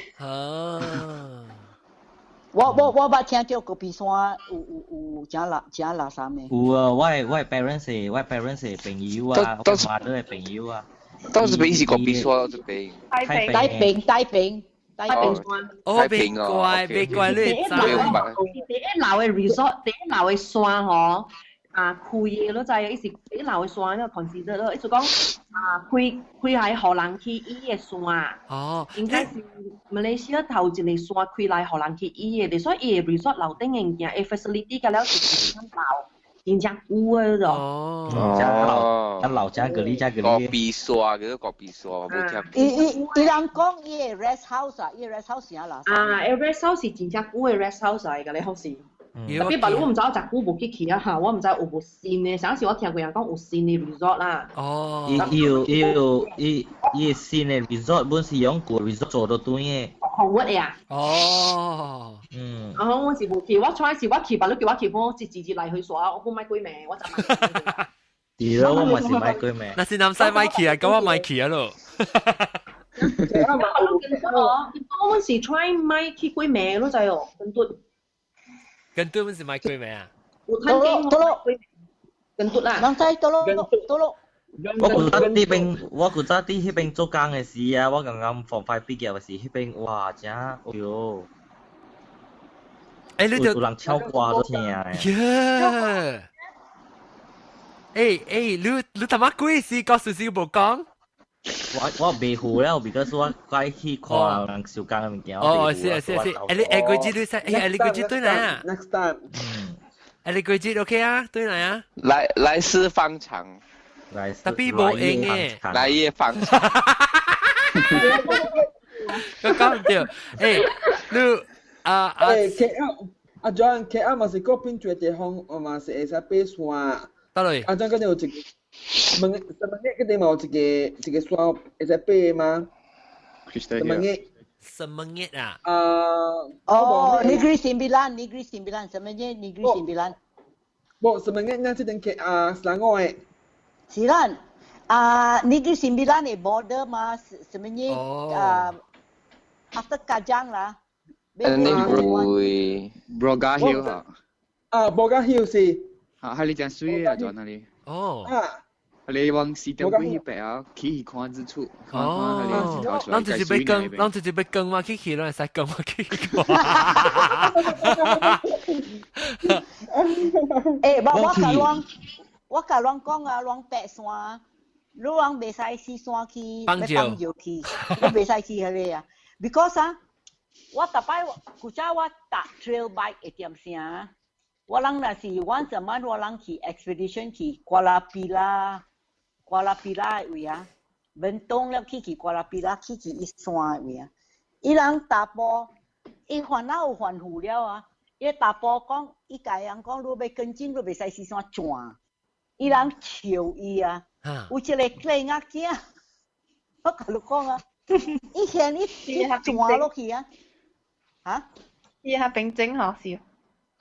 我捌聽到嗰邊山有真垃圾嘅。有啊，我 parents 嘅朋友啊，我 mother 嘅朋友啊。當時邊是嗰邊山，嗰邊。台平山。哦，別怪你。第一樓嘅 resort， 第一樓嘅山嗬。開嘅咯，就係一時啲樓嘅山咧 consider 咯，一直講開喺荷蘭去伊嘅山。哦，應該是馬來西亞頭一個山開嚟荷蘭去伊嘅，所以伊嘅 resort 樓頂嘅件誒 facility 嘅了是點樣樓，真正有嘅咯。哦，一樓真嗰啲真嗰啲。國別山嘅國別山，冇聽。伊人講伊嘅 rest house 啊，伊 rest house 係垃圾。rest house 是真正有嘅 rest house 嚟㗎，你好似。特別我唔知我隻股無去啊嚇，我唔知有無新嘅，上次我聽過人講有新嘅 resort 啦。哦。伊新嘅 resort 本是用舊 resort 做到對嘅。紅活嘅啊。哦。我是無去，我 try 是我去吧，你叫我去，我直嚟去耍，我冇買幾名，我就買。係咯，我咪是買幾名。那是南西買去啊，咁我買去啊咯。我是 try 買去幾名咯，就係哦，跟對本是買幾名啊？有睇見跟對啦。能睇到咯。我覺得呢邊做工嘅時啊，我剛剛放快畢業嘅時，呢邊哇真，哎呦！誒，你就有人超掛都聽嘅。你他媽鬼事告訴師冇講？我未好咧，because 我該去看人小工嘅物件。哦，是。誒，你嗰節你使，你嗰節對嚟啊 ？Next time。你嗰節 OK 啊？對嚟啊？來世方長。tapi冇應嘅。來夜方長。我講掉，你KL 阿 John KL 嘛是嗰邊住嘅地方，我嘛是會使爬山。得嘞。阿 John 嗰度有一個。什麼個地方有一個山會使爬嗎？什麼啊？Negeri Sembilan，什麼Negeri Sembilan？不，什麼那是等Selangor 嘅。是啦，Negeri Sembilan 嘅 border 嘛，什麼after Kajang 啦。Broga Hill 啊。Broga Hill 是。係你講水啊，在那裡。哦。你往西條邊邊啊，起看之處。哦。咱就是要跟嘛，去咱使跟嘛去。我甲阮講啊，阮爬山，你阮袂使去山去，放照去，你袂使去迄個啊。Because 啊，我逐擺古早我搭 trail bike 會點聲，我人若是 once a month 我人去 expedition 去Kuala Pila 嘅位啊，文東了去Kuala Pila 去伊山嘅位啊，伊人踏步，伊煩惱有煩惱了啊，伊踏步講，伊甲人講，你要跟進，你袂使去山轉。伊人笑伊啊，有一個klein仔仔，我甲你講啊，伊嫌伊轉落去啊，嚇？伊係平靜好笑。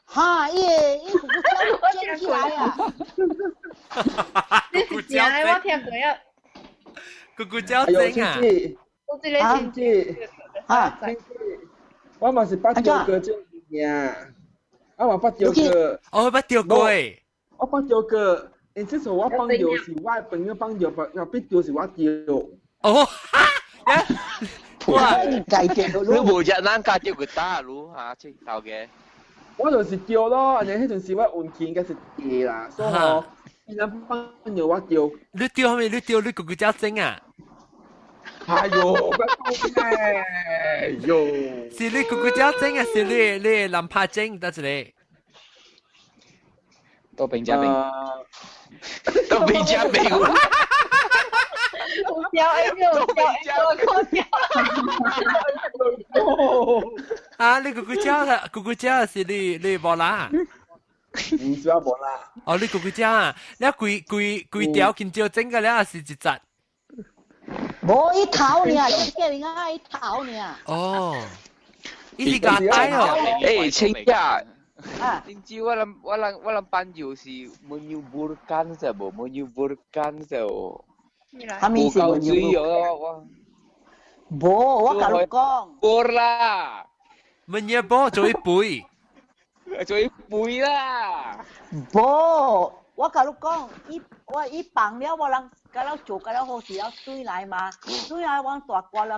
嚇！伊捲起來啊！你是真嘅，我聽過啊。咕叫聲啊！我這個親戚嚇，我嘛是捌着過這樣，我嘛捌着過。我捌着過誒。我捌着過。至少我放掉是我朋友放掉，若必掉是我掉。哦，哇！計掉你無日咱加掉佢打路嚇，即頭嘅。我就是掉咯，人迄陣時我運氣應該是跌啦，所以我伊人放掉我掉。你掉係咪？你掉你咕咕叫聲啊？哎呦，不講咩？喲！是你咕咕叫聲啊？是你林拍精得一個？都平價平。都比較美喎，啊！你咕咕叫是你無啦？唔是我無啦。哦，你咕咕叫啊！你規條見照整個了是一隻？無伊頭呢，你叫人家伊頭呢。哦，伊是牙帶哦。誒，青呀！你知我諗班友是Menyuburkan saja, Menyuburkan saja. 係咪是Menyuburkan？無，我甲你講。Bur lah. Menyebur 做一杯。做一杯啦。無，我甲你講，伊放了我人，甲เรา做甲เรา好時了對來嘛，對來我大Kuala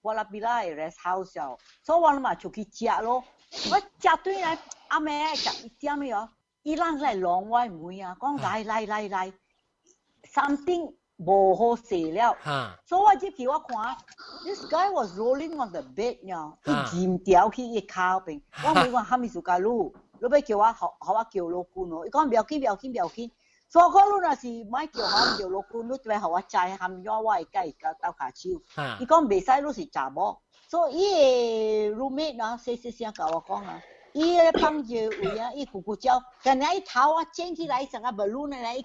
Pila 嘅 rest house 哦，所以我嘛出去食咯。我食對來。阿妹食一點咩哦？伊人來浪我妹啊，講來，something 無好勢了。所以我入去我看 ，this guy was rolling on the bed 呢，伊尖掉去伊靠邊。我妹話蝦米事甲你要叫我學我叫老公咯。伊講不要緊。所以講你若是買叫我叫老公，你對學我債含咗我會計到下手。伊講袂使，你是查某。所以伊個 roommate 呢，細聲甲我講啊。伊咧放住位啊，伊咕咕叫，跟住伊頭啊整起來成個 balloon 嚟，伊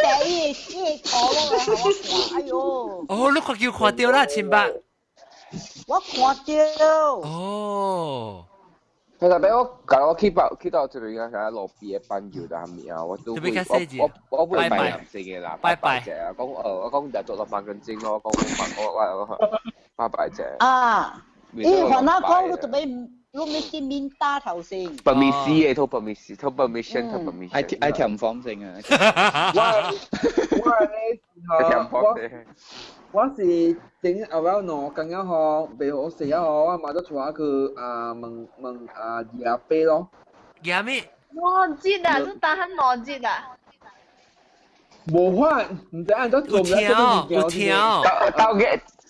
白伊頭咯，我哎呦！哦，你看叫看到啦，千八。我看到。哦。其實俾我 keep 到這邊嘅係路邊嘅朋友喺面啊，我都會我會拜唔死嘅啦，拜謝啊，我講就做咗8根針咯，我拜謝。啊，伊可能講你特別你咪見面打頭先。permission 嘅，偷 permission，I 條唔放聲啊。我是整後腦更加好，未好食啊！我買咗出下佢問廿杯咯。廿咩？我知啊，都打很我知啊。冇法，唔知按照做咩有條。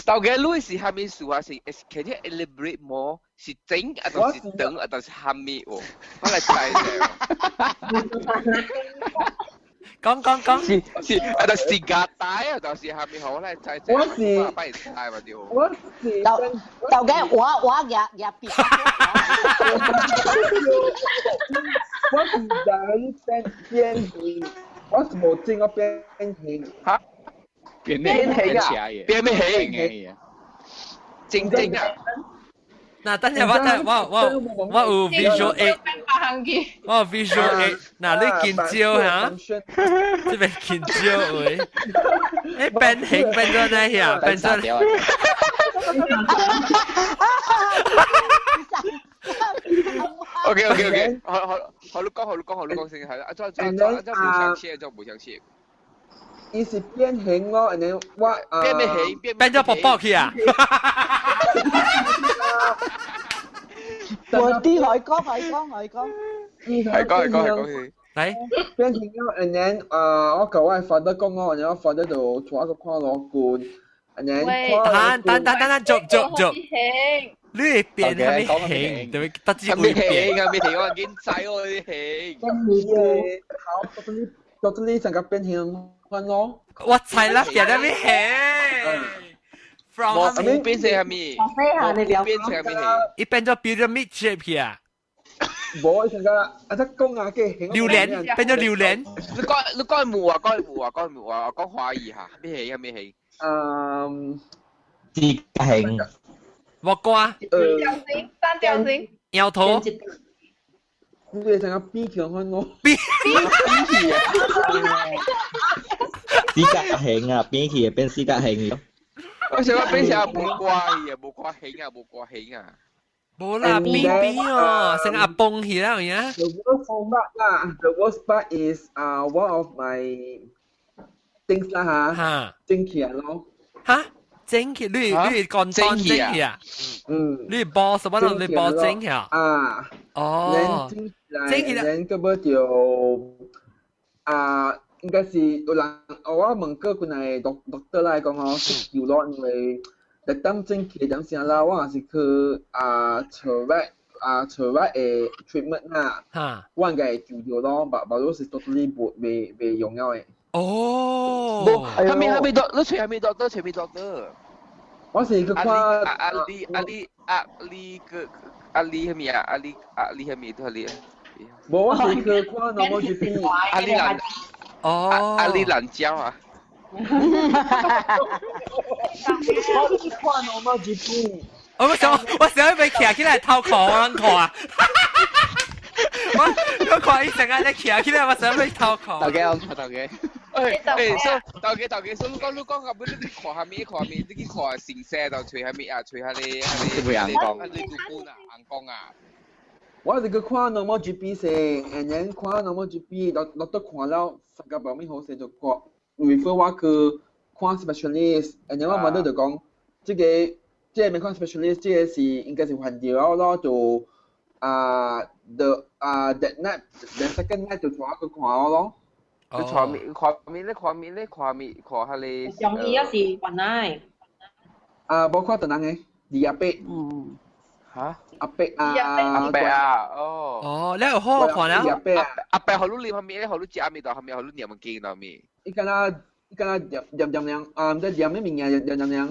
到嘅路是下面數下是 can you elaborate more？是整啊，定是等啊，定是下面喎？我嚟猜啫。講。是啊，就是夾帶啊，就是下面好咧，猜。我是不如猜嘛屌。我是到嘅我入邊。我是人變形，我是冇整個變形。嚇？變咩啊？變咩形？整啊！嗱，等陣我有 visual aid，我有 visual aid。嗱，你見招嚇，即係見招會，誒變形變咗呢呀？變咗。OK，好，你講先係啦，再冇上車。伊是變形咯，然後我變咩形？變咗薄去啊！我啲海講。嚟變形咯，and then 我舊我係發得講咯，然後發得度坐一個跨攞罐，and then 等，做。你係變係咪形？對唔得知會變啊？未聽我見仔我啲形。到呢成個變形翻咯。我猜啦，變係咪形？From 冇變成係咪？變成係咪形？伊變咗 pyramid shape 啊！冇成個得公啊嘅形。榴蓮變咗榴蓮。你講冇啊？講華語嚇，咩形？咩形？自形。木瓜。三角形。搖頭。你成個 B 強翻我。B 啊！四角形啊，變起變四角形咯。我想講變成冇掛形啊。冇啦，B 哦，成阿崩起啦，呀。The worst part is one of my things 啦嚇，蒸起來咯。嚇？蒸起？你乾蒸起啊？你煲什麼咯？你煲蒸起啊？哦。蒸起來，然後個就應該是有人我問過佢係doctor來講哦，是叫咯，因為特登蒸起點先啦，我係去做誒 treatment 啦，我應該係叫咯，但都是 totally 未用嘅。哦，係咪doctor？係咪 doctor？我是去看阿里係咪啊？阿里係咪都係你？冇，我是去看 normal GP。阿里蘭椒啊！我去看 normal GP。我想俾騎起來偷看我諗看啊！我看伊成日咧騎起來，我想俾偷看。頭嘅，頭嘅。頭嘅，所以你講下，你看下面，你去看成色就吹下面啊，吹下你講，你做官啊，硬講啊。我是去看 normal GP 先，and then 看 normal GP，落看了，發覺冇咩好勢就講 refer 我去看 specialist，and then 我問到就講，即係未看 specialist，即係是應該是換掉咯，就that night，the second night 就坐去看咯。佢看面，看下你。上醫一時運嚟。冇看等人嘅，diabetes。嚇？阿伯哦，你有好看啦。阿伯好多念下面，好多字阿面度，後面好多念文經到面。依家啦入即係入咩名嘅入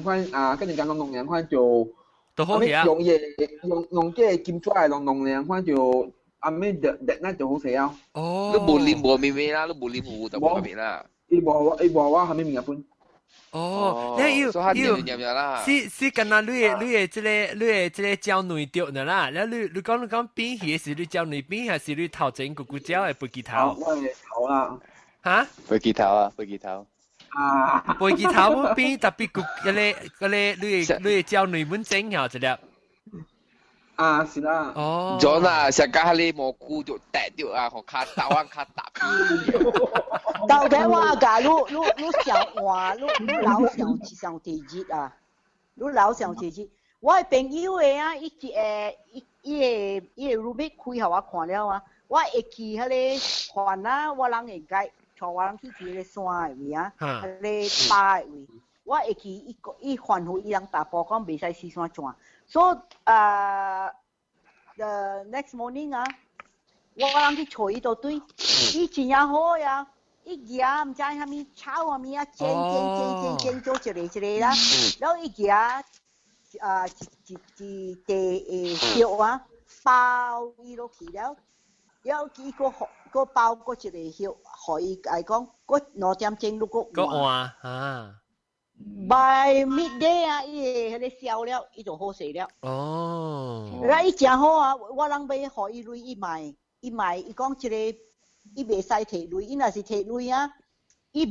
款跟住講講人款就都好食。用嘅金紙弄兩款就阿咩那就好食啊。哦。你冇黏冇面面啦，你冇黏糊就冇面啦。伊無話係咩名本？哦，你要是干那你嘅即個椒內掉呢啦？然後你講邊魚是你椒內邊，還是你頭前咕咕椒嘅背吉頭？我係頭啦。嚇？背吉頭啊，背吉頭。啊！背吉頭冇邊特別咕你嘅椒內本整下一粒。啊，是啦。哦。John 啊，成家你蘑菇就跌掉啊，學卡打彎卡打。到底我講你上話你老上地熱啊，你老上地熱。我係朋友嘅啊，伊個 roommate 開下我看了啊，我會去迄個環啊，我人會解，從我人去迄個山嘅位啊，迄個巴嘅位，我會去伊環護伊人大埔講袂使四山轉。So the next morning 啊，我人去找伊度對，伊真正好呀，伊夾唔知蝦米炒蝦米啊，煎做一個啦，然後伊夾一地肉啊，包伊落去了，然後伊個包個一個肉，互伊來講，個2點鐘都個換啊。By midday 啊，伊迄個燒了，伊就好食了。哦。然後伊真好啊，我人要互伊鐳，伊賣，伊講一個，伊袂使摕鐳，伊若是摕鐳啊，伊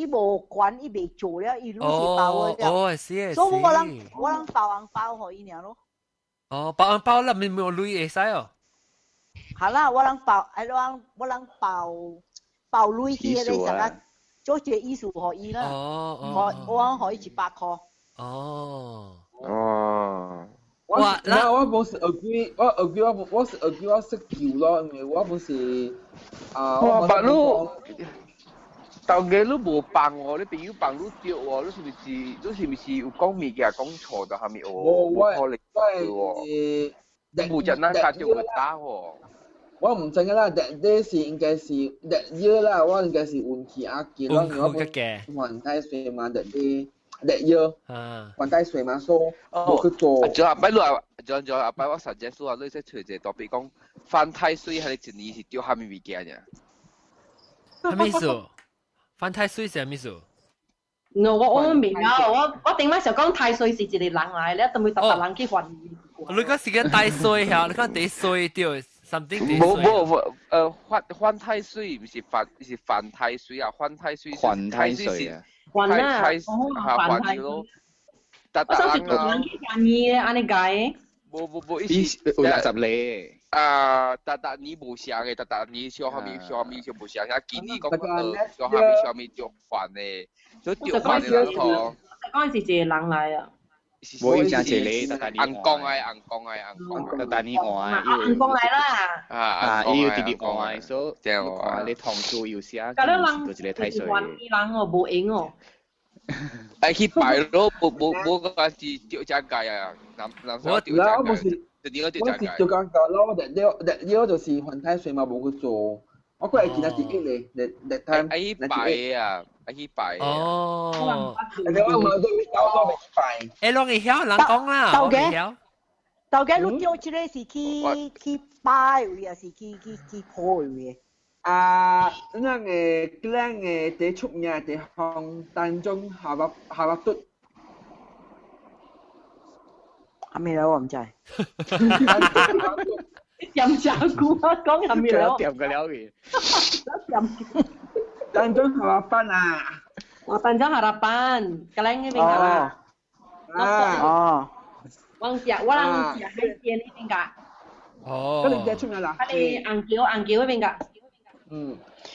無管，伊袂做了，伊鐳是包的了。哦，是。所以我人包紅包互伊爾咯。哦，包紅包啦，咪冇鐳會使哦。係啦，我人包鐳去迄個啥個。做一個意思互伊啦，我互伊100塊。哦。我不是 agree， 我是 agree 我識叫咯，因為我不是我白路，到嘅你無幫我，你朋友幫你掉喎，你是唔是有講物件講錯就係咪哦？冇可能喎，你冇人那家就會打喎。我唔知啦，這是應該是year啦，我應該是運氣阿健咯，我本還帶水嘛，year，還帶水嘛，所以冇去做。仲阿伯你話，仲阿伯我suggest話，你即係隨隻特別講犯太歲係你一年是丟蝦米物件嘅？係咩意思？犯太歲係咩意思？No， 我唔明啊！我頂晚時候講太歲是一個人嚟，你一定會特別人去還。你講是個太歲嚇，你講第歲掉。冇，犯太歲唔是犯太歲啊，犯太歲啊，還啊，還太咯。我想是做人去還嘢，安尼解？冇，伊有60年。但你冇想嘅，但你小蝦米就冇想，而今年講小蝦米就還咧，就掉還嘅啦嗬。嗰陣時係人嚟啊。冇以前係你，但係硬講但你換，硬講嚟啦。伊要直接換，所以你堂數要寫，就一個睇水。換啲人哦，冇影哦。係去擺咯，冇嗰陣時掉隻雞啊，我不是掉隻咯，我就是還太歲嘛，冇去做。我嗰日見到自己嚟睇。去擺啊！去擺哦，你我唔係都未擺。誒，我會曉，人講啦，我會曉。到底你叫這個是去擺位啊，是去破位？那個靚嘅啲出名啲行當中下巴嘟。係咪啦？我唔知。飲茶股啊，講係咪啦？掂個了嘅。當中harapan Tanjung Harapan, kalian ini enggak? Orang siap hajian ini enggak? Oh. Cái này chung là cái ăn kiếu bên enggak?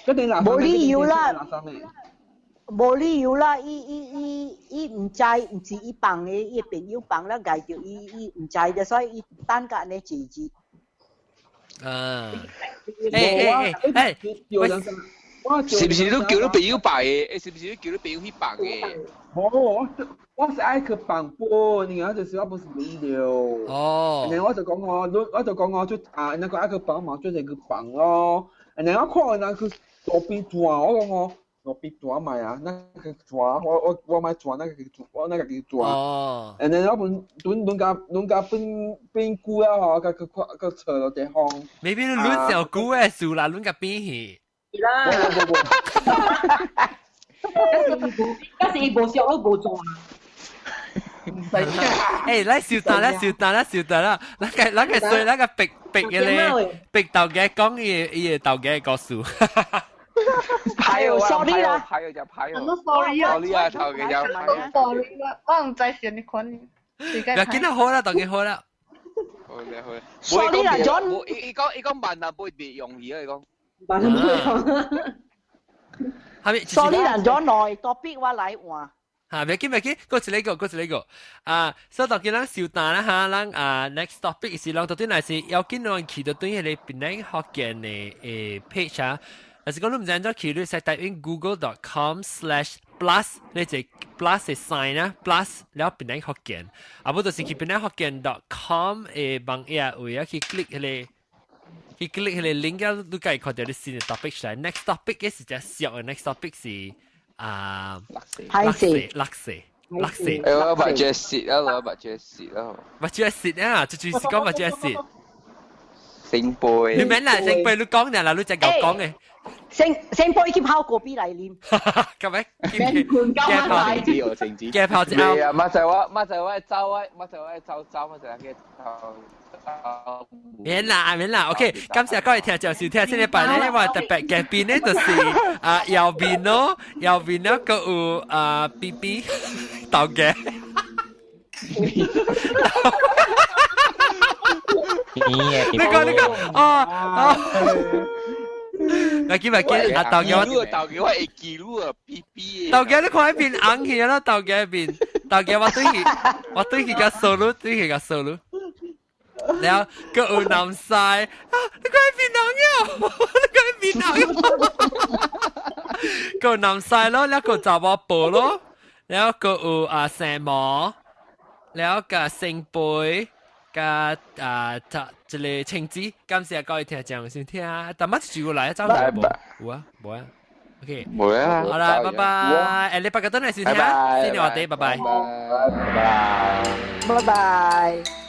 Cái này là冇理由啦，冇理由啦，伊唔知唔是伊放嘅，伊朋友放啦，介紹伊唔知嘅，所以伊單個呢自己。是不是都叫你朋友擺嘅？是不是都叫你朋友去放嘅？我是愛去放波，然後就是我不是無聊。哦。然後我就講我就那個愛去放嘛，就係去放咯。然後我看人佢左邊轉，我講我比抓买啊，那个抓我买抓那个我那个叫抓。哦。然後我家變菇啊，嗬，個車落地方。maybe 你亂小菇嘅樹啦，亂個邊去。係啦。嗰時無上都無做啊。誒，來小蛋啦，那個水那個逼嘅咧，逼豆嘅講嘢豆嘅個樹。還有 sorry 啦，還有就還有。sorry 啊， sorry 啊，頭嘅有。sorry 啦，我唔知選你款。唔要緊啦，好啦，當然好啦。好咧好咧。sorry 啦，John。伊講萬能杯別容易啊，伊講。萬能杯。sorry 啦，John 來 topic 我來換。嚇，唔要緊，過一個。所以當然咱小蛋啦嚇，咱next topic 是咱到底係是要緊咱去到對迄個邊個學見嘅page 啊。但是講你唔知點樣去，你使 type in google.com/plus， 你就 plus 係 sign 啊 ，plus แล้ว邊個學見，啊不就是去邊個學見 .com 嘅網頁位啊，去 click 迄個 link 啊，你可以看到你新嘅 topic 出來。next topic 嘅是隻小嘅 next topic 是垃圾。我把這蝕啊，我把這蝕啊，把這蝕啊，就是講把這蝕。聖杯，你免啦，聖杯你講嘅啦，你隻狗講嘅。聖杯去泡果啤嚟啉，咁咪？嘅泡橙子我橙子，嘅泡子啊！乜就我走，免啦 ，OK， 感謝各位聽眾收聽，先禮拜咧，因為特別嘅邊咧就是右邊咯，個有BB 豆嘅。你講哦。咪見啊！豆嘅我會記錄啊 ，BB。豆嘅你看喺邊硬起啦，豆嘅邊，豆嘅我對佢個數咯，然後個有南西啊，你看喺邊硬個有南西咯，然後個雜貨布咯，然後個有蛇毛，然後個聖杯。一個青子，感謝各位聽眾收聽，但乜住過來一週冇冇啊 ，OK， 冇啊，好啦，拜拜，你拜個燈嚟收聽，先聊我哋，拜拜，拜拜。